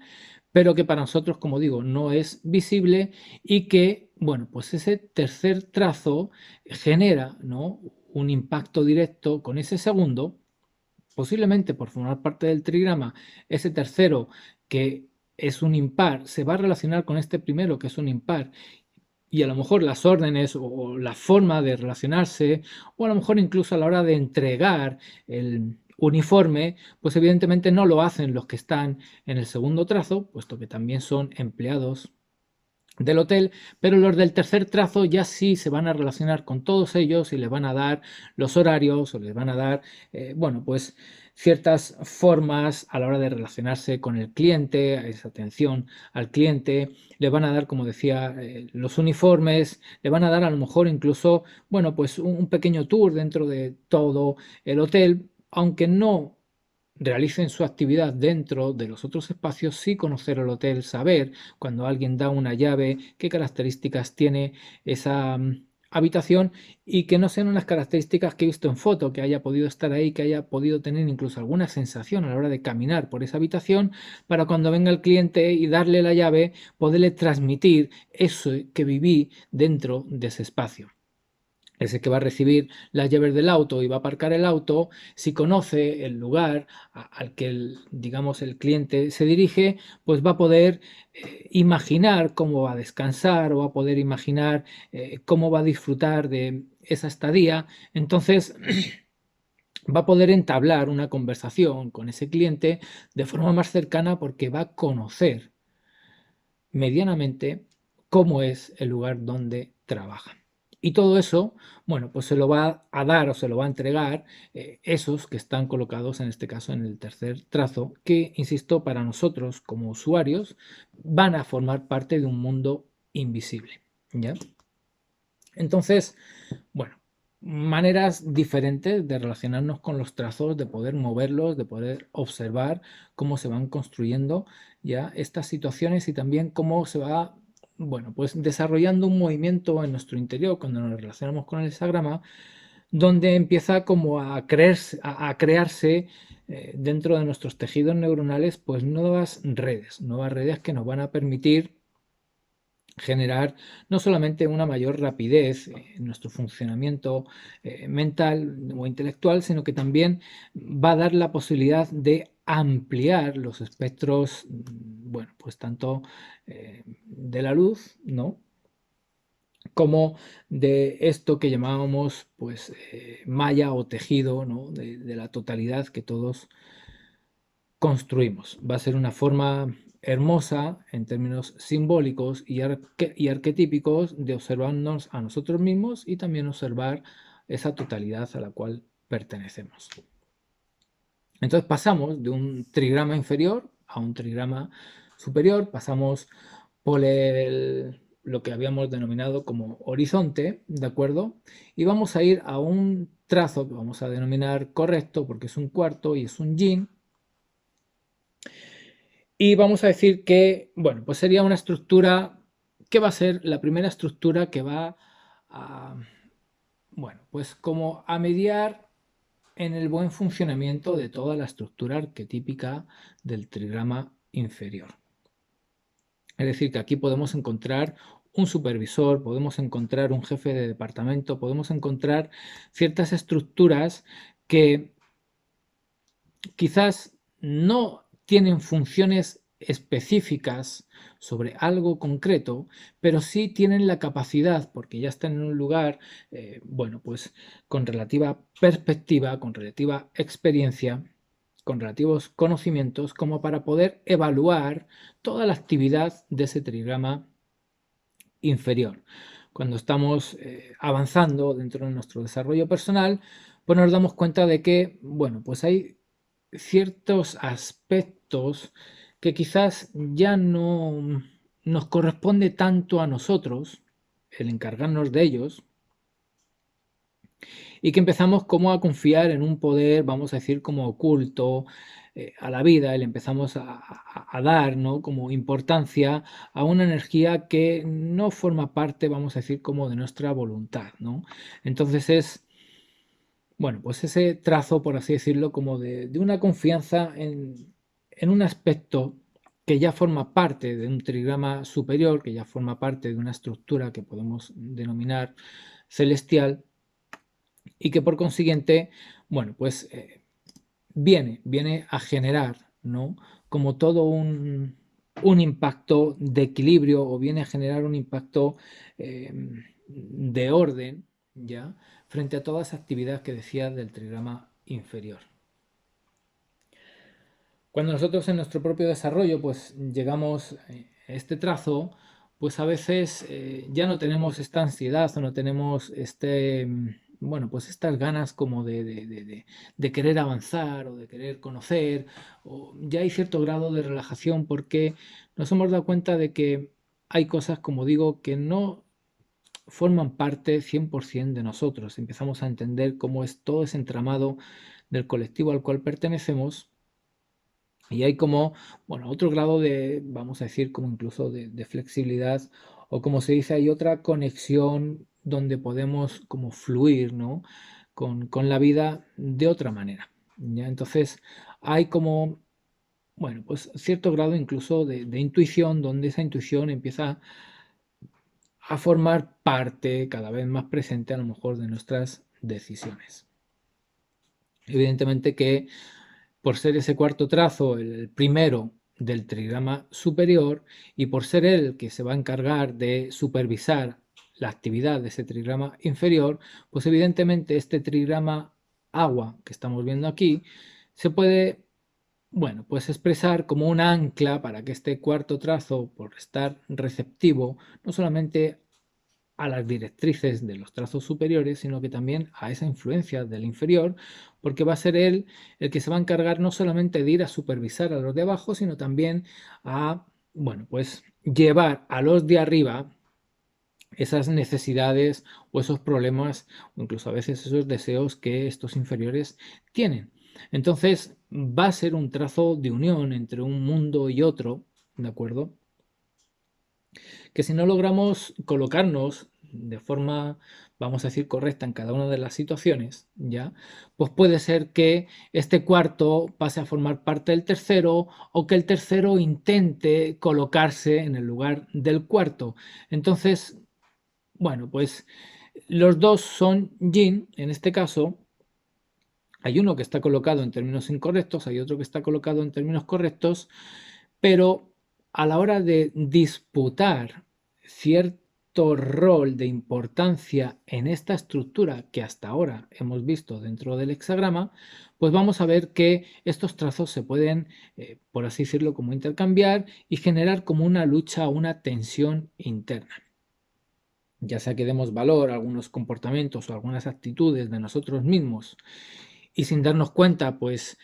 Speaker 1: pero que para nosotros, como digo, no es visible y que, bueno, pues ese tercer trazo genera, ¿no?, un impacto directo con ese segundo, posiblemente por formar parte del trigrama, ese tercero que es un impar, se va a relacionar con este primero que es un impar y a lo mejor las órdenes o la forma de relacionarse, o a lo mejor incluso a la hora de entregar el uniforme, pues evidentemente no lo hacen los que están en el segundo trazo, puesto que también son empleados del hotel, pero los del tercer trazo ya sí se van a relacionar con todos ellos y les van a dar los horarios o les van a dar, bueno, pues ciertas formas a la hora de relacionarse con el cliente, esa atención al cliente, le van a dar, como decía, los uniformes, le van a dar a lo mejor incluso, bueno, pues un pequeño tour dentro de todo el hotel, aunque no realicen su actividad dentro de los otros espacios, sí conocer el hotel, saber cuando alguien da una llave, qué características tiene esa habitación y que no sean unas características que he visto en foto, que haya podido estar ahí, que haya podido tener incluso alguna sensación a la hora de caminar por esa habitación, para cuando venga el cliente y darle la llave, poderle transmitir eso que viví dentro de ese espacio. Ese que va a recibir las llaves del auto y va a aparcar el auto, si conoce el lugar al que digamos, el cliente se dirige, pues va a poder imaginar cómo va a descansar o va a poder imaginar cómo va a disfrutar de esa estadía. Entonces va a poder entablar una conversación con ese cliente de forma más cercana porque va a conocer medianamente cómo es el lugar donde trabaja. Y todo eso, bueno, pues se lo va a dar o se lo va a entregar esos que están colocados, en este caso, en el tercer trazo, que, insisto, para nosotros como usuarios van a formar parte de un mundo invisible. ¿Ya? Entonces, bueno, maneras diferentes de relacionarnos con los trazos, de poder moverlos, de poder observar cómo se van construyendo ya estas situaciones y también cómo se va, bueno, pues desarrollando un movimiento en nuestro interior cuando nos relacionamos con el hexagrama, donde empieza como a crearse dentro de nuestros tejidos neuronales, pues nuevas redes que nos van a permitir generar no solamente una mayor rapidez en nuestro funcionamiento mental o intelectual, sino que también va a dar la posibilidad de ampliar los espectros, bueno, pues tanto de la luz, ¿no?, como de esto que llamábamos pues malla o tejido, ¿no?, de la totalidad que todos construimos. Va a ser una forma hermosa en términos simbólicos y arquetípicos de observarnos a nosotros mismos y también observar esa totalidad a la cual pertenecemos. Entonces pasamos de un trigrama inferior a un trigrama superior, pasamos por lo que habíamos denominado como horizonte, ¿de acuerdo? Y vamos a ir a un trazo que vamos a denominar correcto porque es un cuarto y es un yin. Y vamos a decir que, bueno, pues sería una estructura que va a ser la primera estructura que va a, bueno, pues como a mediar en el buen funcionamiento de toda la estructura arquetípica del trigrama inferior. Es decir, que aquí podemos encontrar un supervisor, podemos encontrar un jefe de departamento, podemos encontrar ciertas estructuras que quizás no tienen funciones específicas sobre algo concreto, pero sí tienen la capacidad, porque ya están en un lugar, bueno, pues con relativa perspectiva, con relativa experiencia, con relativos conocimientos, como para poder evaluar toda la actividad de ese trigrama inferior. Cuando estamos avanzando dentro de nuestro desarrollo personal, pues nos damos cuenta de que, bueno, pues hay ciertos aspectos que quizás ya no nos corresponde tanto a nosotros el encargarnos de ellos y que empezamos como a confiar en un poder, vamos a decir, como oculto a la vida, y le empezamos a dar, ¿no?, como importancia a una energía que no forma parte, vamos a decir, como de nuestra voluntad, ¿no? Entonces es, bueno, pues ese trazo, por así decirlo, como de una confianza en un aspecto que ya forma parte de un trigrama superior, que ya forma parte de una estructura que podemos denominar celestial, y que por consiguiente, bueno, pues viene a generar, ¿no?, como todo un impacto de equilibrio, o viene a generar un impacto de orden, ¿ya?, frente a toda esa actividad que decía del trigrama inferior. Cuando nosotros en nuestro propio desarrollo pues llegamos a este trazo, pues a veces ya no tenemos esta ansiedad o no tenemos bueno, pues estas ganas como de querer avanzar o de querer conocer, o ya hay cierto grado de relajación porque nos hemos dado cuenta de que hay cosas, como digo, que no forman parte 100% de nosotros. Empezamos a entender cómo es todo ese entramado del colectivo al cual pertenecemos. Y hay como, bueno, otro grado de, vamos a decir, como incluso de flexibilidad, o como se dice, hay otra conexión donde podemos como fluir, ¿no?, con la vida de otra manera, ¿ya? Entonces hay como, bueno, pues cierto grado incluso de intuición, donde esa intuición empieza a formar parte cada vez más presente a lo mejor de nuestras decisiones. Evidentemente que por ser ese cuarto trazo el primero del trigrama superior y por ser él el que se va a encargar de supervisar la actividad de ese trigrama inferior, pues evidentemente este trigrama agua que estamos viendo aquí se puede, bueno, pues expresar como un ancla para que este cuarto trazo, por estar receptivo, no solamente a las directrices de los trazos superiores, sino que también a esa influencia del inferior, porque va a ser él el que se va a encargar no solamente de ir a supervisar a los de abajo, sino también a, bueno, pues llevar a los de arriba esas necesidades o esos problemas, o incluso a veces esos deseos que estos inferiores tienen. Entonces va a ser un trazo de unión entre un mundo y otro, ¿de acuerdo?, que si no logramos colocarnos de forma, vamos a decir, correcta en cada una de las situaciones, ¿ya?, pues puede ser que este cuarto pase a formar parte del tercero, o que el tercero intente colocarse en el lugar del cuarto. Entonces, bueno, pues los dos son yin, en este caso. Hay uno que está colocado en términos incorrectos, hay otro que está colocado en términos correctos, pero a la hora de disputar cierto rol de importancia en esta estructura que hasta ahora hemos visto dentro del hexagrama, pues vamos a ver que estos trazos se pueden, por así decirlo, como intercambiar y generar como una lucha o una tensión interna. Ya sea que demos valor a algunos comportamientos o algunas actitudes de nosotros mismos y sin darnos cuenta, pues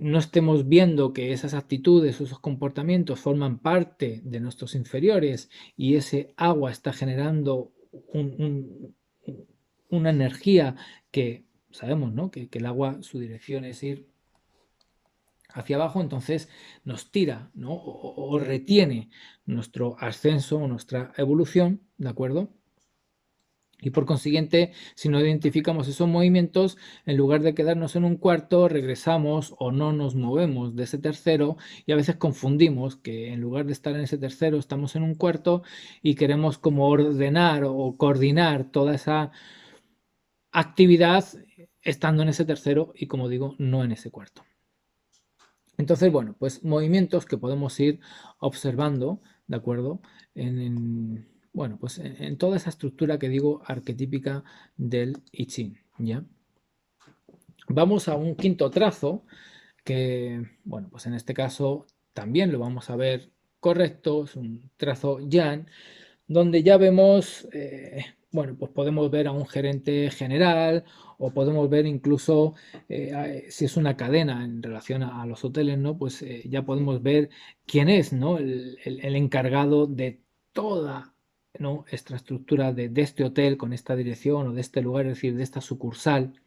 Speaker 1: no estemos viendo que esas actitudes o esos comportamientos forman parte de nuestros inferiores y ese agua está generando una energía que sabemos, ¿no? Que el agua, su dirección es ir hacia abajo, entonces nos tira, ¿no? O retiene nuestro ascenso o nuestra evolución, ¿de acuerdo? Y por consiguiente, si no identificamos esos movimientos, en lugar de quedarnos en un cuarto, regresamos o no nos movemos de ese tercero y a veces confundimos que en lugar de estar en ese tercero estamos en un cuarto y queremos como ordenar o coordinar toda esa actividad estando en ese tercero y, como digo, no en ese cuarto. Entonces, bueno, pues movimientos que podemos ir observando, ¿de acuerdo? Bueno, pues en toda esa estructura que digo arquetípica del I Ching, ¿ya? Vamos a un quinto trazo que, bueno, pues en este caso también lo vamos a ver correcto, es un trazo Yan, donde ya vemos, bueno, pues podemos ver a un gerente general o podemos ver incluso, si es una cadena en relación a los hoteles, ¿no? Pues ya podemos ver quién es, ¿no? El encargado de toda, ¿no? Esta estructura de este hotel con esta dirección o de este lugar, es decir, de esta sucursal.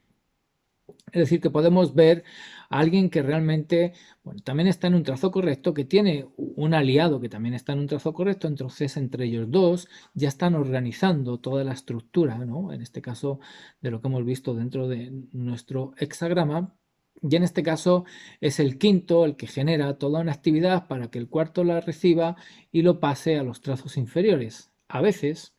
Speaker 1: Es decir, que podemos ver a alguien que realmente, bueno, también está en un trazo correcto, que tiene un aliado que también está en un trazo correcto, entonces entre ellos dos ya están organizando toda la estructura, ¿no? En este caso, de lo que hemos visto dentro de nuestro hexagrama. Y en este caso es el quinto el que genera toda una actividad para que el cuarto la reciba y lo pase a los trazos inferiores. A veces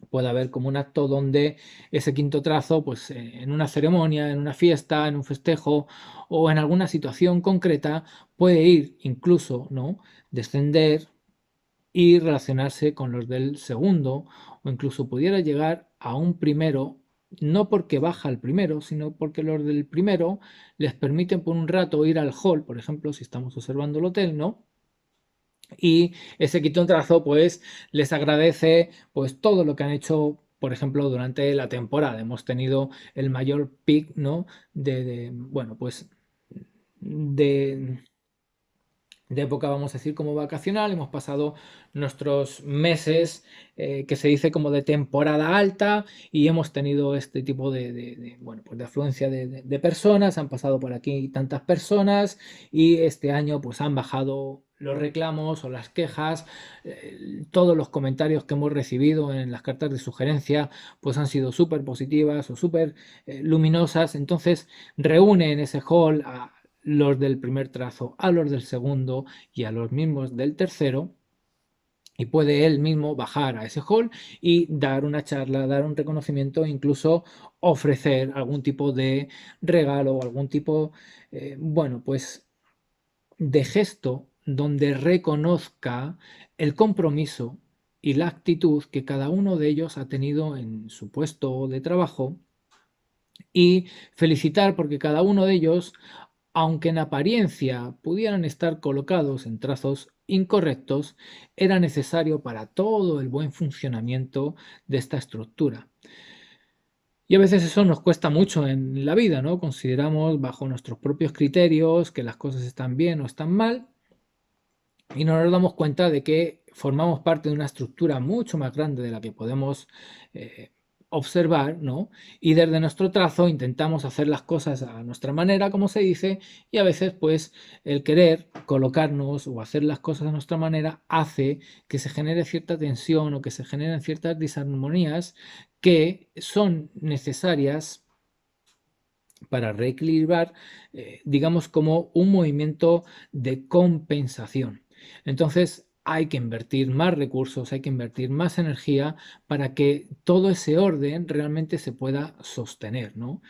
Speaker 1: puede haber como un acto donde ese quinto trazo, pues en una ceremonia, en una fiesta, en un festejo o en alguna situación concreta, puede ir incluso, ¿no? Descender y relacionarse con los del segundo o incluso pudiera llegar a un primero, no porque baja el primero, sino porque los del primero les permiten por un rato ir al hall, por ejemplo, si estamos observando el hotel, ¿no? Y ese quinto trazo pues les agradece pues todo lo que han hecho, por ejemplo, durante la temporada. Hemos tenido el mayor pic, ¿no? Bueno, pues de época, vamos a decir, como vacacional. Hemos pasado nuestros meses que se dice como de temporada alta y hemos tenido este tipo bueno, pues de afluencia de personas. Han pasado por aquí tantas personas y este año pues han bajado los reclamos o las quejas. Todos los comentarios que hemos recibido en las cartas de sugerencia pues han sido súper positivas o súper luminosas. Entonces reúne en ese hall a los del primer trazo, a los del segundo y a los mismos del tercero, y puede él mismo bajar a ese hall y dar una charla, dar un reconocimiento, incluso ofrecer algún tipo de regalo o algún tipo, bueno, pues de gesto donde reconozca el compromiso y la actitud que cada uno de ellos ha tenido en su puesto de trabajo y felicitar porque cada uno de ellos, aunque en apariencia pudieran estar colocados en trazos incorrectos, era necesario para todo el buen funcionamiento de esta estructura. Y a veces eso nos cuesta mucho en la vida, ¿no? Consideramos bajo nuestros propios criterios que las cosas están bien o están mal y no nos damos cuenta de que formamos parte de una estructura mucho más grande de la que podemos observar, ¿no? Y desde nuestro trazo intentamos hacer las cosas a nuestra manera, como se dice, y a veces pues el querer colocarnos o hacer las cosas a nuestra manera hace que se genere cierta tensión o que se generen ciertas disarmonías que son necesarias para reequilibrar, digamos, como un movimiento de compensación. Entonces, hay que invertir más recursos, hay que invertir más energía para que todo ese orden realmente se pueda sostener, ¿no?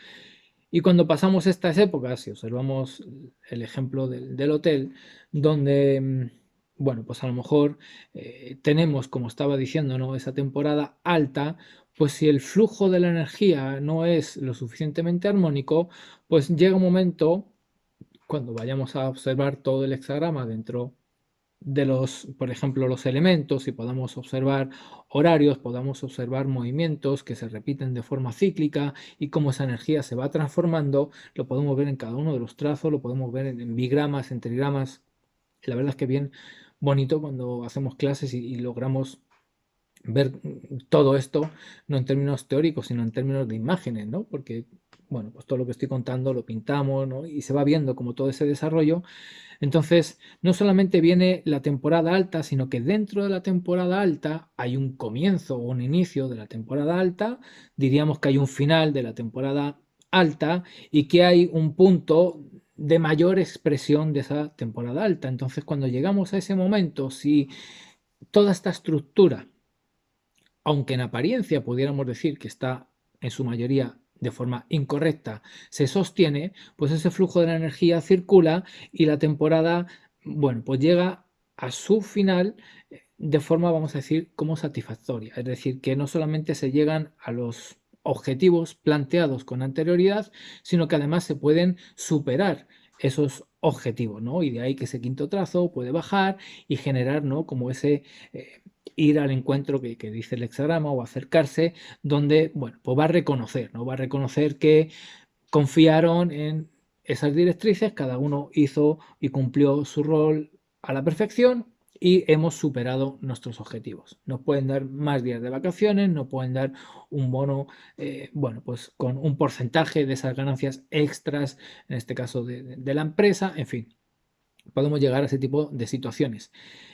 Speaker 1: Y cuando pasamos estas épocas, si observamos el ejemplo del hotel, donde bueno, pues a lo mejor tenemos, como estaba diciendo, ¿no? Esa temporada alta, pues si el flujo de la energía no es lo suficientemente armónico, pues llega un momento cuando vayamos a observar todo el hexagrama dentro de los, por ejemplo, los elementos y podamos observar horarios, podamos observar movimientos que se repiten de forma cíclica y cómo esa energía se va transformando, lo podemos ver en cada uno de los trazos, lo podemos ver en bigramas, en trigramas. La verdad es que bien bonito cuando hacemos clases y logramos ver todo esto, no en términos teóricos, sino en términos de imágenes, ¿no? Porque, bueno, pues todo lo que estoy contando lo pintamos, ¿no? Y se va viendo como todo ese desarrollo. Entonces, no solamente viene la temporada alta, sino que dentro de la temporada alta hay un comienzo o un inicio de la temporada alta, diríamos que hay un final de la temporada alta y que hay un punto de mayor expresión de esa temporada alta. Entonces, cuando llegamos a ese momento, si toda esta estructura, aunque en apariencia pudiéramos decir que está en su mayoría de forma incorrecta, se sostiene, pues ese flujo de la energía circula y la temporada, bueno, pues llega a su final de forma, vamos a decir, como satisfactoria. Es decir, que no solamente se llegan a los objetivos planteados con anterioridad, sino que además se pueden superar esos objetivos, ¿no? Y de ahí que ese quinto trazo puede bajar y generar, ¿no? Como ese ir al encuentro que dice el hexagrama o acercarse, donde, bueno, pues va a reconocer, ¿no? Va a reconocer que confiaron en esas directrices, cada uno hizo y cumplió su rol a la perfección y hemos superado nuestros objetivos. Nos pueden dar más días de vacaciones, nos pueden dar un bono, bueno, pues con un porcentaje de esas ganancias extras, en este caso de la empresa, en fin, podemos llegar a ese tipo de situaciones.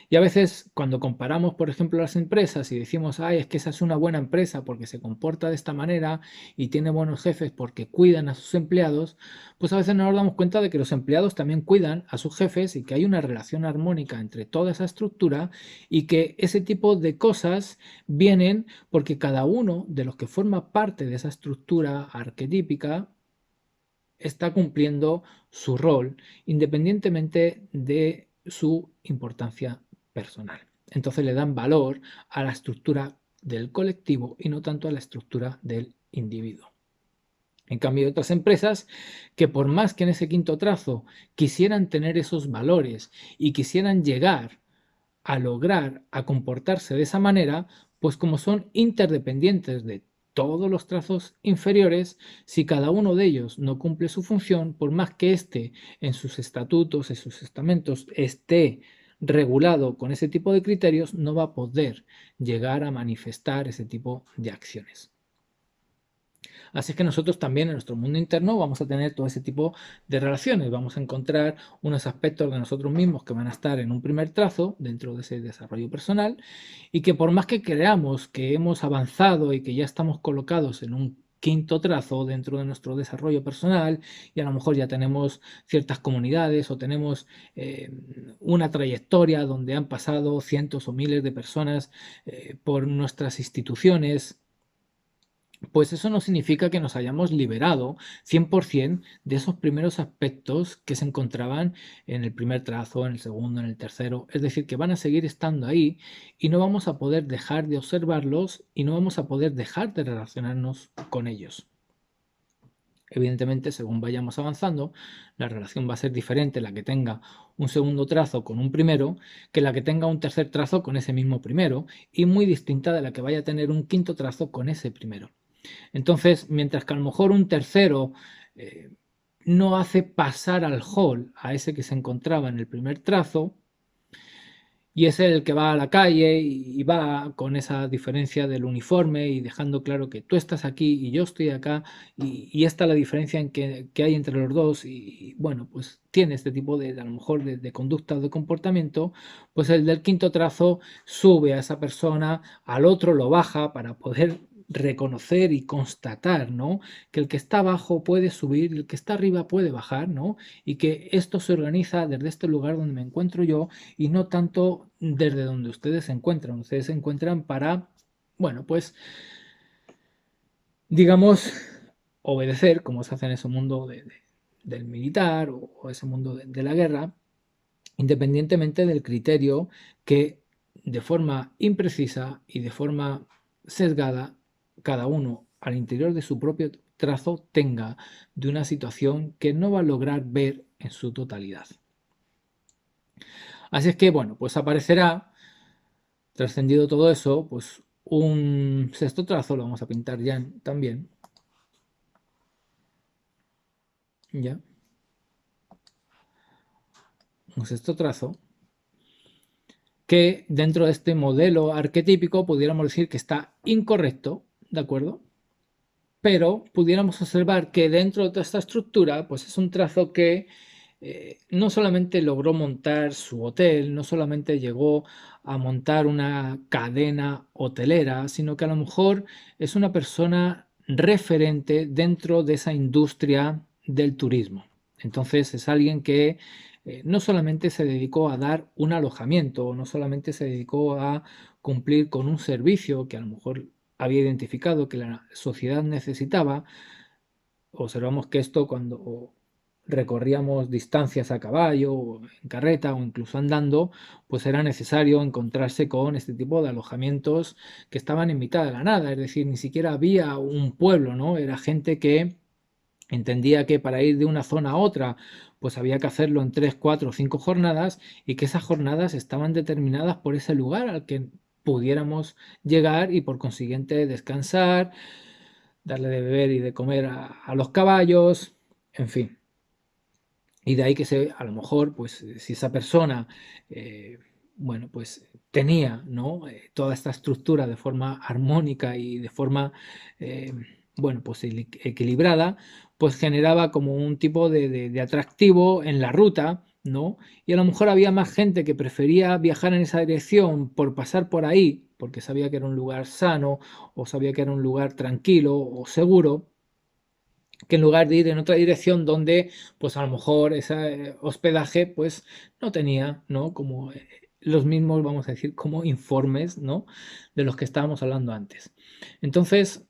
Speaker 1: Y a veces cuando comparamos, por ejemplo, las empresas y decimos, ay, es que esa es una buena empresa porque se comporta de esta manera y tiene buenos jefes porque cuidan a sus empleados, pues a veces no nos damos cuenta de que los empleados también cuidan a sus jefes y que hay una relación armónica entre toda esa estructura y que ese tipo de cosas vienen porque cada uno de los que forma parte de esa estructura arquetípica está cumpliendo su rol independientemente de su importancia personal. Entonces le dan valor a la estructura del colectivo y no tanto a la estructura del individuo. En cambio, hay otras empresas que por más que en ese quinto trazo quisieran tener esos valores y quisieran llegar a lograr a comportarse de esa manera, pues como son interdependientes de todos los trazos inferiores, si cada uno de ellos no cumple su función, por más que éste en sus estatutos, en sus estamentos, esté regulado con ese tipo de criterios, no va a poder llegar a manifestar ese tipo de acciones. Así que nosotros también en nuestro mundo interno vamos a tener todo ese tipo de relaciones. Vamos a encontrar unos aspectos de nosotros mismos que van a estar en un primer trazo dentro de ese desarrollo personal y que por más que creamos que hemos avanzado y que ya estamos colocados en un quinto trazo dentro de nuestro desarrollo personal y a lo mejor ya tenemos ciertas comunidades o tenemos una trayectoria donde han pasado cientos o miles de personas por nuestras instituciones, pues eso no significa que nos hayamos liberado 100% de esos primeros aspectos que se encontraban en el primer trazo, en el segundo, en el tercero. Es decir, que van a seguir estando ahí y no vamos a poder dejar de observarlos y no vamos a poder dejar de relacionarnos con ellos. Evidentemente, según vayamos avanzando, la relación va a ser diferente la que tenga un segundo trazo con un primero que la que tenga un tercer trazo con ese mismo primero y muy distinta de la que vaya a tener un quinto trazo con ese primero. Entonces, mientras que a lo mejor un tercero no hace pasar al hall a ese que se encontraba en el primer trazo, y es el que va a la calle y va con esa diferencia del uniforme y dejando claro que tú estás aquí y yo estoy acá, y esta es la diferencia que hay entre los dos, y bueno, pues tiene este tipo de a lo mejor de conducta o de comportamiento, pues el del quinto trazo sube a esa persona, al otro lo baja para poder reconocer y constatar, ¿no? Que el que está abajo puede subir, el que está arriba puede bajar, ¿no? Y que esto se organiza desde este lugar donde me encuentro yo y no tanto desde donde ustedes se encuentran. Ustedes se encuentran para, bueno, pues, digamos, obedecer, como se hace en ese mundo del militar o ese mundo de la guerra, independientemente del criterio que de forma imprecisa y de forma sesgada cada uno al interior de su propio trazo tenga de una situación que no va a lograr ver en su totalidad. Así es que, bueno, pues aparecerá, trascendido todo eso, pues un sexto trazo, lo vamos a pintar ya también, ya, un sexto trazo, que dentro de este modelo arquetípico pudiéramos decir que está incorrecto, ¿de acuerdo? Pero pudiéramos observar que dentro de toda esta estructura, pues es un trazo que no solamente logró montar su hotel, no solamente llegó a montar una cadena hotelera, sino que a lo mejor es una persona referente dentro de esa industria del turismo. Entonces es alguien que no solamente se dedicó a dar un alojamiento, no solamente se dedicó a cumplir con un servicio que a lo mejor había identificado que la sociedad necesitaba. Observamos que esto cuando recorríamos distancias a caballo, o en carreta o incluso andando, pues era necesario encontrarse con este tipo de alojamientos que estaban en mitad de la nada, es decir, ni siquiera había un pueblo, ¿no? Era gente que entendía que para ir de una zona a otra, pues había que hacerlo en 3, 4 o 5 jornadas y que esas jornadas estaban determinadas por ese lugar al que pudiéramos llegar y por consiguiente descansar, darle de beber y de comer a los caballos, en fin. Y de ahí que a lo mejor, pues si esa persona, bueno, pues tenía, ¿no? Toda esta estructura de forma armónica y de forma, eh, bueno, pues equilibrada, pues generaba como un tipo de atractivo en la ruta, ¿no? Y a lo mejor había más gente que prefería viajar en esa dirección por pasar por ahí, porque sabía que era un lugar sano o sabía que era un lugar tranquilo o seguro, que en lugar de ir en otra dirección donde pues a lo mejor ese hospedaje pues no tenía, ¿no? Como los mismos, vamos a decir, como informes, ¿no? De los que estábamos hablando antes. Entonces,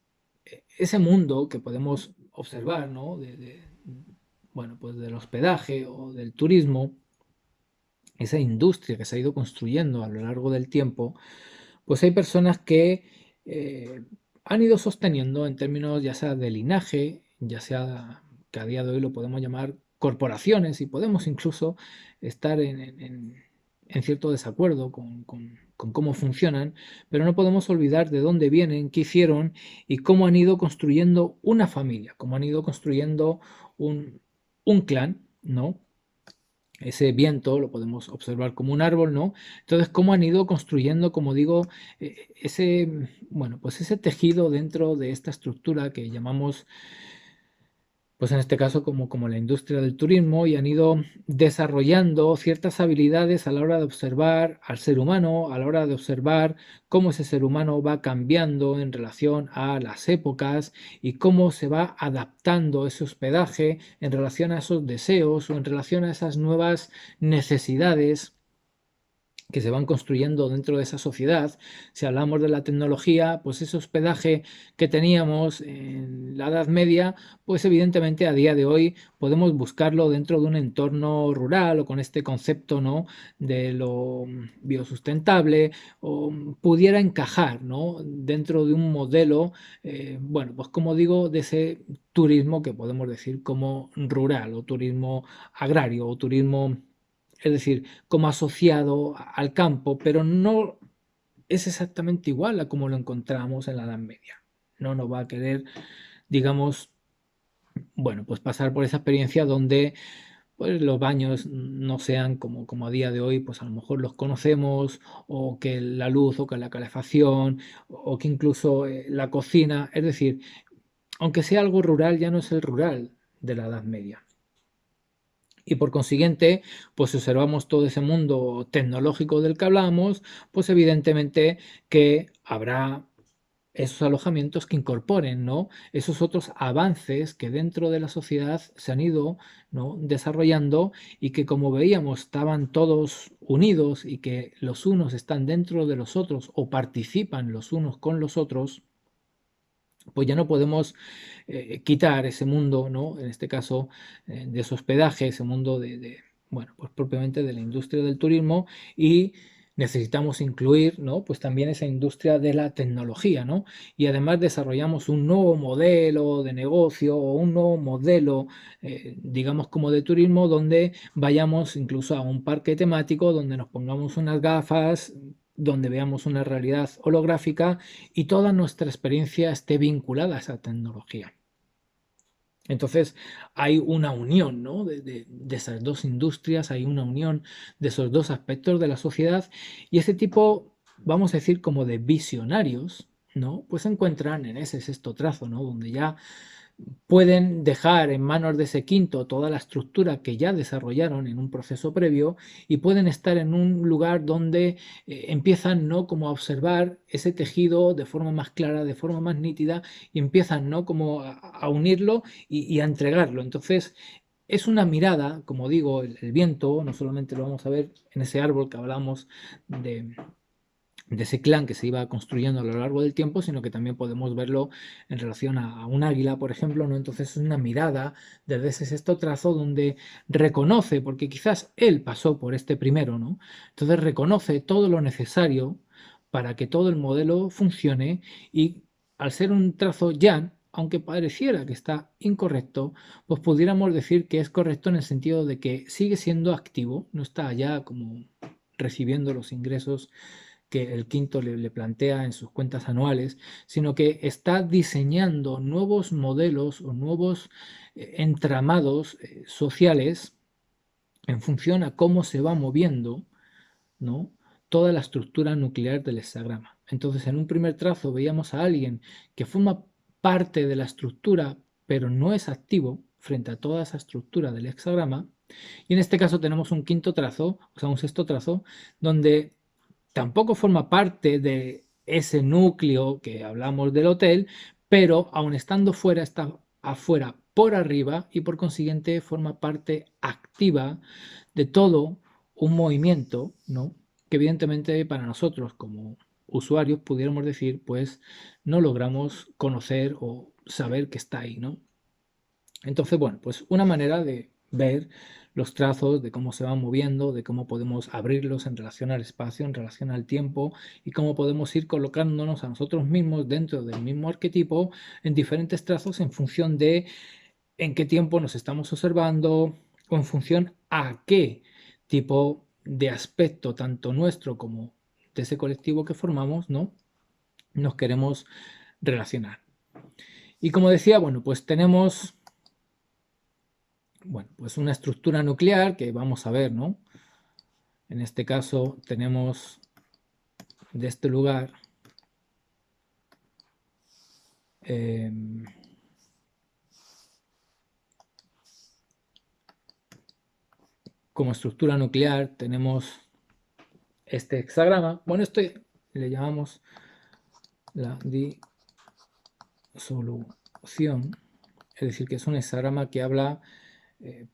Speaker 1: ese mundo que podemos observar, ¿no? Bueno, pues del hospedaje o del turismo, esa industria que se ha ido construyendo a lo largo del tiempo, pues hay personas que han ido sosteniendo en términos ya sea de linaje, ya sea que a día de hoy lo podemos llamar corporaciones y podemos incluso estar en cierto desacuerdo con cómo funcionan, pero no podemos olvidar de dónde vienen, qué hicieron y cómo han ido construyendo una familia, cómo han ido construyendo un clan, ¿no? Ese viento lo podemos observar como un árbol, ¿no? Entonces, cómo han ido construyendo, como digo, ese, bueno, pues ese tejido dentro de esta estructura que llamamos, pues en este caso como la industria del turismo, y han ido desarrollando ciertas habilidades a la hora de observar al ser humano, a la hora de observar cómo ese ser humano va cambiando en relación a las épocas y cómo se va adaptando ese hospedaje en relación a esos deseos o en relación a esas nuevas necesidades que se van construyendo dentro de esa sociedad. Si hablamos de la tecnología, pues ese hospedaje que teníamos en la Edad Media, pues evidentemente a día de hoy podemos buscarlo dentro de un entorno rural o con este concepto, ¿no? De lo biosustentable o pudiera encajar, ¿no? Dentro de un modelo, bueno, pues como digo, de ese turismo que podemos decir como rural o turismo agrario o turismo, es decir, como asociado al campo, pero no es exactamente igual a como lo encontramos en la Edad Media. No nos va a querer, digamos, bueno, pues pasar por esa experiencia donde pues, los baños no sean como a día de hoy, pues a lo mejor los conocemos, o que la luz, o que la calefacción, o que incluso la cocina, es decir, aunque sea algo rural, ya no es el rural de la Edad Media. Y por consiguiente, pues si observamos todo ese mundo tecnológico del que hablamos, pues evidentemente que habrá esos alojamientos que incorporen, ¿no? Esos otros avances que dentro de la sociedad se han ido, ¿no? desarrollando y que como veíamos estaban todos unidos y que los unos están dentro de los otros o participan los unos con los otros, pues ya no podemos quitar ese mundo, ¿no? En este caso, de su hospedaje, ese mundo bueno, pues propiamente de la industria del turismo y necesitamos incluir, ¿no? Pues también esa industria de la tecnología, ¿no? Y además desarrollamos un nuevo modelo de negocio o un nuevo modelo, digamos, como de turismo, donde vayamos incluso a un parque temático, donde nos pongamos unas gafas, donde veamos una realidad holográfica y toda nuestra experiencia esté vinculada a esa tecnología. Entonces hay una unión, ¿no? de esas dos industrias, hay una unión de esos dos aspectos de la sociedad y ese tipo, vamos a decir, como de visionarios, ¿no? Pues se encuentran en ese sexto trazo, ¿no? Donde ya pueden dejar en manos de ese quinto toda la estructura que ya desarrollaron en un proceso previo y pueden estar en un lugar donde empiezan, ¿no? Como a observar ese tejido de forma más clara, de forma más nítida y empiezan, ¿no? Como a unirlo y a entregarlo. Entonces es una mirada, como digo, el viento, no solamente lo vamos a ver en ese árbol que hablamos de ese clan que se iba construyendo a lo largo del tiempo, sino que también podemos verlo en relación a un águila, por ejemplo, ¿no? Entonces es una mirada desde ese sexto trazo donde reconoce, porque quizás él pasó por este primero, ¿no? Entonces reconoce todo lo necesario para que todo el modelo funcione y al ser un trazo ya, aunque pareciera que está incorrecto, pues pudiéramos decir que es correcto en el sentido de que sigue siendo activo, no está ya como recibiendo los ingresos que el quinto le plantea en sus cuentas anuales, sino que está diseñando nuevos modelos o nuevos entramados sociales en función a cómo se va moviendo, ¿no? Toda la estructura nuclear del hexagrama. Entonces, en un primer trazo veíamos a alguien que forma parte de la estructura, pero no es activo frente a toda esa estructura del hexagrama. Y en este caso tenemos un quinto trazo, o sea, un sexto trazo, donde tampoco forma parte de ese núcleo que hablamos del hotel, pero aun estando fuera, está afuera por arriba y por consiguiente forma parte activa de todo un movimiento, ¿no? Que evidentemente para nosotros como usuarios pudiéramos decir, pues no logramos conocer o saber que está ahí, ¿no? Entonces, bueno, pues una manera de ver los trazos, de cómo se van moviendo, de cómo podemos abrirlos en relación al espacio, en relación al tiempo y cómo podemos ir colocándonos a nosotros mismos dentro del mismo arquetipo en diferentes trazos en función de en qué tiempo nos estamos observando o en función a qué tipo de aspecto, tanto nuestro como de ese colectivo que formamos, ¿no? Nos queremos relacionar. Y como decía, bueno, pues tenemos bueno, pues una estructura nuclear que vamos a ver, ¿no? En este caso tenemos de este lugar como estructura nuclear tenemos este hexagrama. Bueno, esto le llamamos la disolución, es decir, que es un hexagrama que habla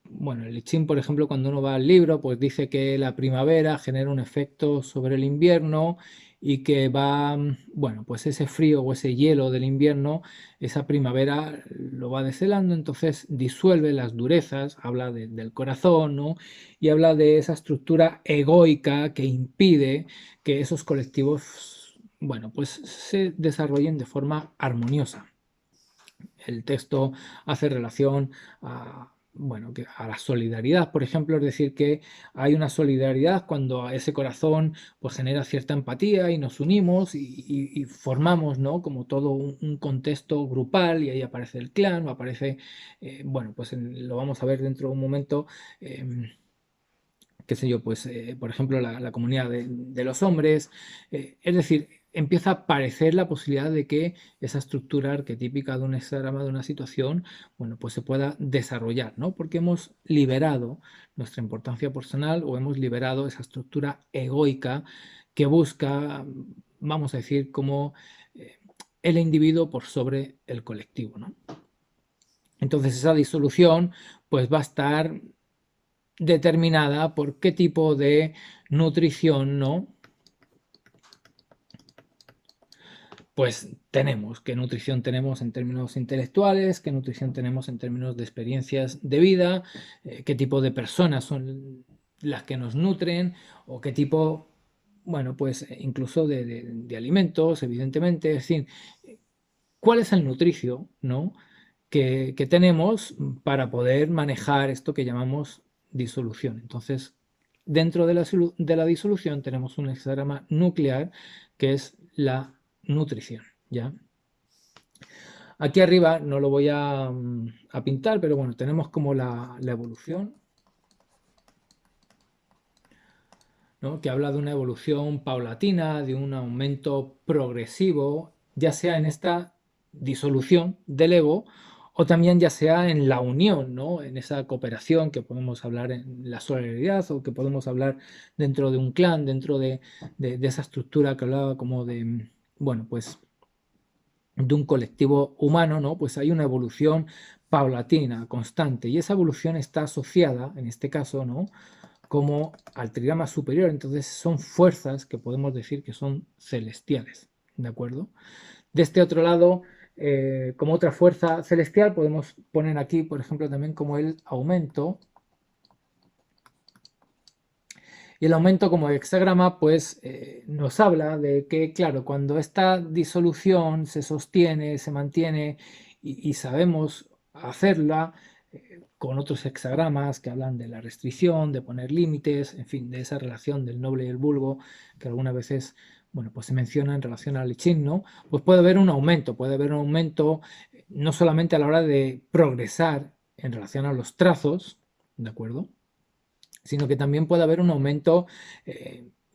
Speaker 1: bueno, el I Ching, por ejemplo, cuando uno va al libro, pues dice que la primavera genera un efecto sobre el invierno y que va, bueno, pues ese frío o ese hielo del invierno, esa primavera lo va deshelando, entonces disuelve las durezas, habla del corazón, ¿no? Y habla de esa estructura egoica que impide que esos colectivos, bueno, pues se desarrollen de forma armoniosa. El texto hace relación a, bueno, a la solidaridad, por ejemplo, es decir, que hay una solidaridad cuando ese corazón pues, genera cierta empatía y nos unimos y formamos, ¿no? Como todo un contexto grupal y ahí aparece el clan o aparece, bueno, pues lo vamos a ver dentro de un momento. Qué sé yo, pues por ejemplo la comunidad de los hombres, es decir, empieza a aparecer la posibilidad de que esa estructura arquetípica de un hexagrama, de una situación, bueno, pues se pueda desarrollar, ¿no? Porque hemos liberado nuestra importancia personal o hemos liberado esa estructura egoica que busca, vamos a decir, como el individuo por sobre el colectivo, ¿no? Entonces esa disolución pues va a estar determinada por qué tipo de nutrición, ¿no? Pues tenemos, qué nutrición tenemos en términos intelectuales, qué nutrición tenemos en términos de experiencias de vida, qué tipo de personas son las que nos nutren o qué tipo, bueno, pues incluso de alimentos, evidentemente, es decir, cuál es el nutricio, ¿no? que tenemos para poder manejar esto que llamamos disolución. Entonces, dentro de la disolución tenemos un hexagrama nuclear que es la nutrición, ¿ya? Aquí arriba no lo voy a pintar, pero bueno, tenemos como la evolución, ¿no? Que habla de una evolución paulatina, de un aumento progresivo, ya sea en esta disolución del ego o también ya sea en la unión, ¿no? En esa cooperación que podemos hablar en la solidaridad o que podemos hablar dentro de un clan, dentro de esa estructura que hablaba como de, bueno, pues de un colectivo humano, ¿no? Pues hay una evolución paulatina, constante, y esa evolución está asociada, en este caso, ¿no? Como al trigrama superior. Entonces son fuerzas que podemos decir que son celestiales, ¿de acuerdo? De este otro lado, como otra fuerza celestial, podemos poner aquí, por ejemplo, también como el aumento. Y el aumento como hexagrama, pues nos habla de que, claro, cuando esta disolución se sostiene, se mantiene y sabemos hacerla, con otros hexagramas que hablan de la restricción, de poner límites, en fin, de esa relación del noble y el vulgo, que algunas veces, bueno, pues se menciona en relación al I Ching, ¿no? Pues puede haber un aumento no solamente a la hora de progresar en relación a los trazos, ¿de acuerdo? Sino que también puede haber un aumento,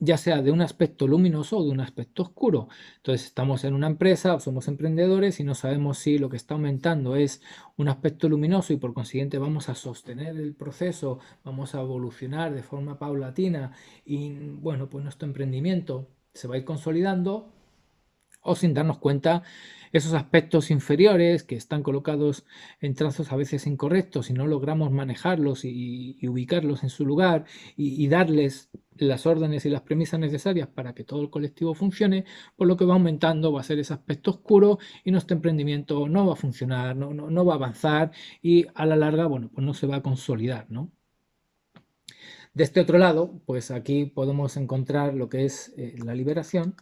Speaker 1: ya sea de un aspecto luminoso o de un aspecto oscuro. Entonces estamos en una empresa o somos emprendedores y no sabemos si lo que está aumentando es un aspecto luminoso y por consiguiente vamos a sostener el proceso, vamos a evolucionar de forma paulatina y bueno, pues nuestro emprendimiento se va a ir consolidando, o sin darnos cuenta esos aspectos inferiores que están colocados en trazos a veces incorrectos y no logramos manejarlos y ubicarlos en su lugar y darles las órdenes y las premisas necesarias para que todo el colectivo funcione, por lo que va aumentando, va a ser ese aspecto oscuro y nuestro emprendimiento no va a funcionar, no va a avanzar y a la larga, bueno, pues no se va a consolidar, ¿no? De este otro lado, pues aquí podemos encontrar lo que es la liberación.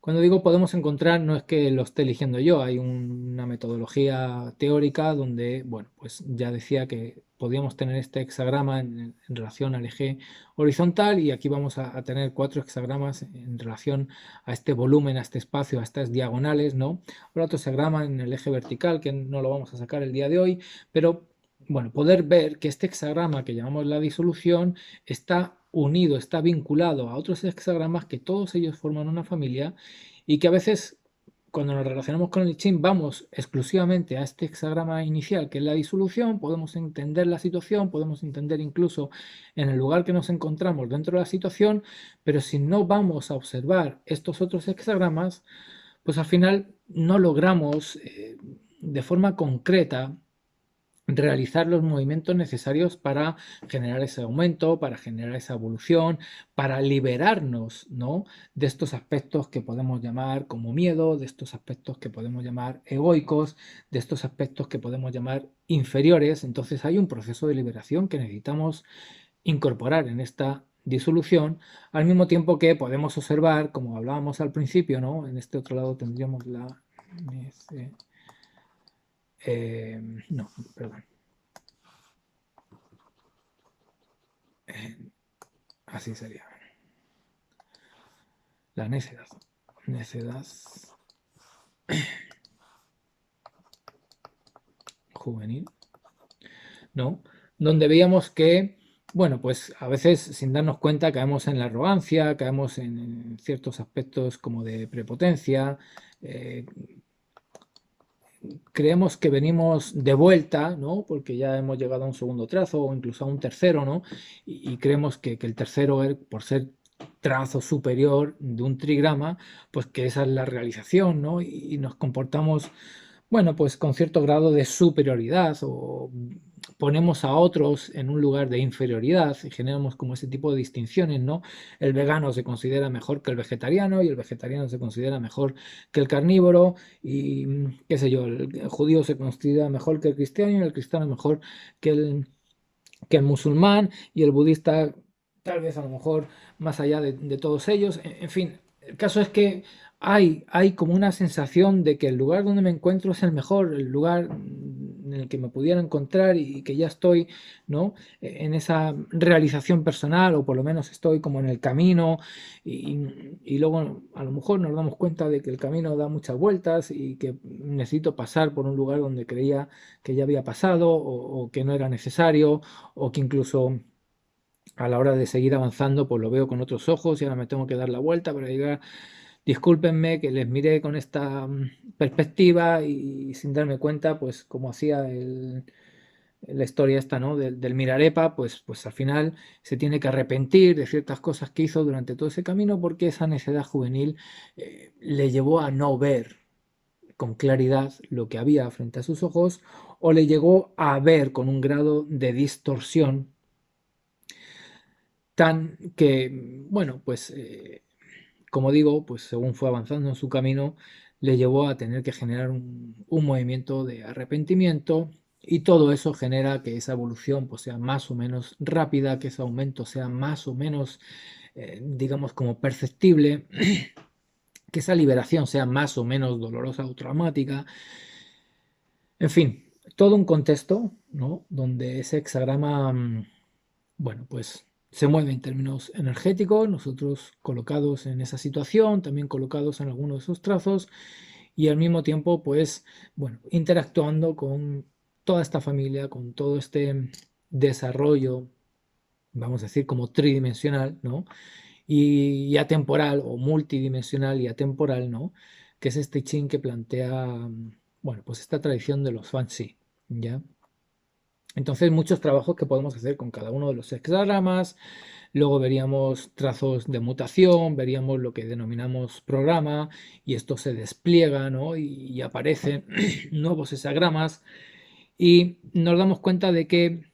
Speaker 1: Cuando digo podemos encontrar, no es que lo esté eligiendo yo, hay una metodología teórica donde, bueno, pues ya decía que podíamos tener este hexagrama en relación al eje horizontal y aquí vamos a tener 4 hexagramas en relación a este volumen, a este espacio, a estas diagonales, ¿no? Ahora otro hexagrama en el eje vertical que no lo vamos a sacar el día de hoy, pero bueno, poder ver que este hexagrama que llamamos la disolución está unido, está vinculado a otros hexagramas que todos ellos forman una familia y que a veces cuando nos relacionamos con el I Ching vamos exclusivamente a este hexagrama inicial que es la disolución, podemos entender la situación, podemos entender incluso en el lugar que nos encontramos dentro de la situación, pero si no vamos a observar estos otros hexagramas, pues al final no logramos de forma concreta realizar los movimientos necesarios para generar ese aumento, para generar esa evolución, para liberarnos, ¿no? De estos aspectos que podemos llamar como miedo, de estos aspectos que podemos llamar egoicos, de estos aspectos que podemos llamar inferiores. Entonces hay un proceso de liberación que necesitamos incorporar en esta disolución, al mismo tiempo que podemos observar, como hablábamos al principio, ¿no? En este otro lado tendríamos la... no, perdón. Así sería. La necedad. Necedad juvenil. ¿No? Donde veíamos que, bueno, pues a veces sin darnos cuenta caemos en la arrogancia, caemos en ciertos aspectos como de prepotencia, creemos que venimos de vuelta, ¿no? Porque ya hemos llegado a un segundo trazo o incluso a un tercero, ¿no? Y creemos que el tercero, por ser trazo superior de un trigrama, pues que esa es la realización, ¿no? Y nos comportamos, bueno, pues con cierto grado de superioridad o ponemos a otros en un lugar de inferioridad y generamos como ese tipo de distinciones, ¿no? El vegano se considera mejor que el vegetariano y el vegetariano se considera mejor que el carnívoro y qué sé yo, el judío se considera mejor que el cristiano y el cristiano mejor que el musulmán y el budista tal vez a lo mejor más allá de todos ellos. En fin, el caso es que hay como una sensación de que el lugar donde me encuentro es el mejor, el lugar en el que me pudiera encontrar y que ya estoy, ¿no? En esa realización personal o por lo menos estoy como en el camino y luego a lo mejor nos damos cuenta de que el camino da muchas vueltas y que necesito pasar por un lugar donde creía que ya había pasado o que no era necesario o que incluso a la hora de seguir avanzando pues lo veo con otros ojos y ahora me tengo que dar la vuelta para llegar. Discúlpenme que les miré con esta perspectiva y sin darme cuenta pues como hacía la historia esta, ¿no? Del Mirarepa, pues al final se tiene que arrepentir de ciertas cosas que hizo durante todo ese camino porque esa necedad juvenil le llevó a no ver con claridad lo que había frente a sus ojos o le llegó a ver con un grado de distorsión tan que, bueno, pues como digo, pues según fue avanzando en su camino, le llevó a tener que generar un movimiento de arrepentimiento y todo eso genera que esa evolución pues, sea más o menos rápida, que ese aumento sea más o menos, digamos, como perceptible, que esa liberación sea más o menos dolorosa o traumática. En fin, todo un contexto, ¿no? Donde ese hexagrama bueno, pues se mueve en términos energéticos, nosotros colocados en esa situación, también colocados en algunos de esos trazos y al mismo tiempo, pues, bueno, interactuando con toda esta familia, con todo este desarrollo, vamos a decir, como tridimensional, ¿no? Y atemporal o multidimensional y atemporal, ¿no? Que es este chin que plantea, bueno, pues esta tradición de los fancy, ¿ya? Entonces, muchos trabajos que podemos hacer con cada uno de los hexagramas. Luego veríamos trazos de mutación, veríamos lo que denominamos programa y esto se despliega, ¿no? Y aparecen nuevos hexagramas y nos damos cuenta de que,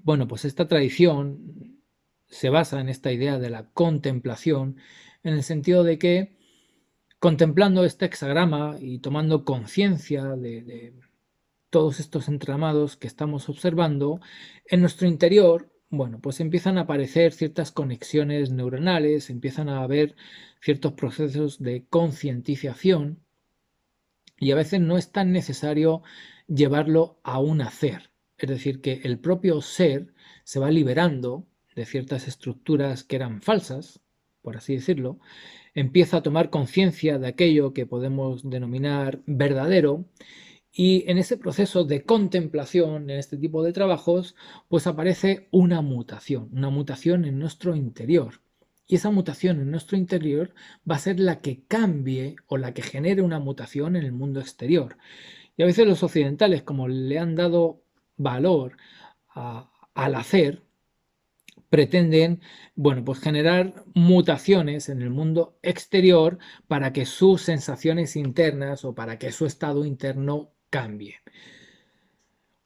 Speaker 1: bueno, pues esta tradición se basa en esta idea de la contemplación en el sentido de que contemplando este hexagrama y tomando conciencia de todos estos entramados que estamos observando, en nuestro interior, bueno, pues empiezan a aparecer ciertas conexiones neuronales, empiezan a haber ciertos procesos de concientización y a veces no es tan necesario llevarlo a un hacer. Es decir, que el propio ser se va liberando de ciertas estructuras que eran falsas, por así decirlo, empieza a tomar conciencia de aquello que podemos denominar verdadero y en ese proceso de contemplación, en este tipo de trabajos, pues aparece una mutación en nuestro interior. Y esa mutación en nuestro interior va a ser la que cambie o la que genere una mutación en el mundo exterior. Y a veces los occidentales, como le han dado valor al hacer, pretenden, bueno, pues generar mutaciones en el mundo exterior para que sus sensaciones internas o para que su estado interno cambie.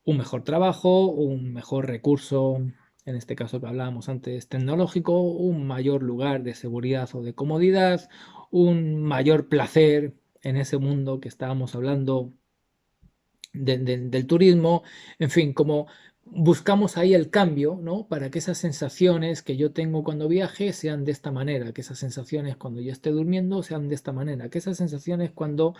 Speaker 1: Un mejor trabajo, un mejor recurso, en este caso que hablábamos antes, tecnológico, un mayor lugar de seguridad o de comodidad, un mayor placer en ese mundo que estábamos hablando del turismo, en fin, como buscamos ahí el cambio, ¿no? Para que esas sensaciones que yo tengo cuando viaje sean de esta manera, que esas sensaciones cuando yo esté durmiendo sean de esta manera, que esas sensaciones cuando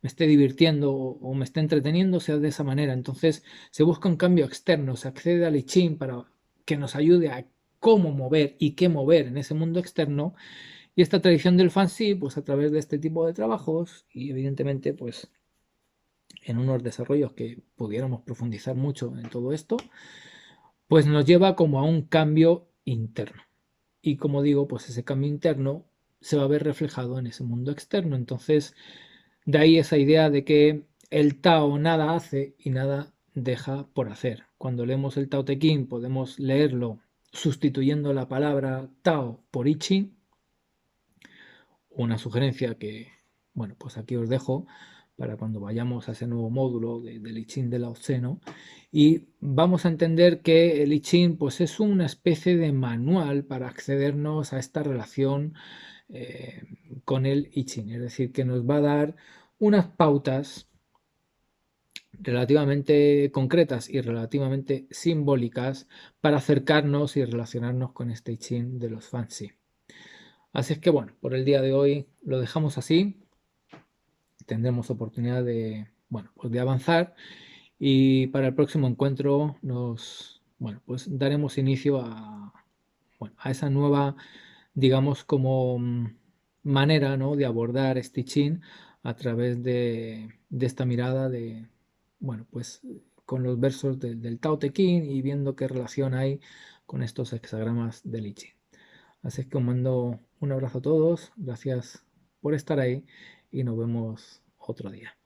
Speaker 1: me esté divirtiendo o me esté entreteniendo sean de esa manera. Entonces se busca un cambio externo, se accede al I Ching para que nos ayude a cómo mover y qué mover en ese mundo externo. Y esta tradición del fancy, pues a través de este tipo de trabajos y evidentemente, pues en unos desarrollos que pudiéramos profundizar mucho en todo esto, pues nos lleva como a un cambio interno. Y como digo, pues ese cambio interno se va a ver reflejado en ese mundo externo. Entonces, de ahí esa idea de que el Tao nada hace y nada deja por hacer. Cuando leemos el Tao Te Ching podemos leerlo sustituyendo la palabra Tao por I Ching. Una sugerencia que, bueno, pues aquí os dejo para cuando vayamos a ese nuevo módulo del I Ching de Lao Tse, ¿no? Y vamos a entender que el I Ching pues, es una especie de manual para accedernos a esta relación eh, con el I Ching, es decir, que nos va a dar unas pautas relativamente concretas y relativamente simbólicas para acercarnos y relacionarnos con este I Ching de los Fancy. Así es que bueno, por el día de hoy lo dejamos así. Tendremos oportunidad de, bueno, pues de avanzar y para el próximo encuentro bueno, pues daremos inicio bueno, a esa nueva, digamos, como manera, ¿no? de abordar Stitching a través de esta mirada de, bueno, pues con los versos del Tao Te Ching y viendo qué relación hay con estos hexagramas del I Ching. Así es que os mando un abrazo a todos, gracias por estar ahí y nos vemos otro día.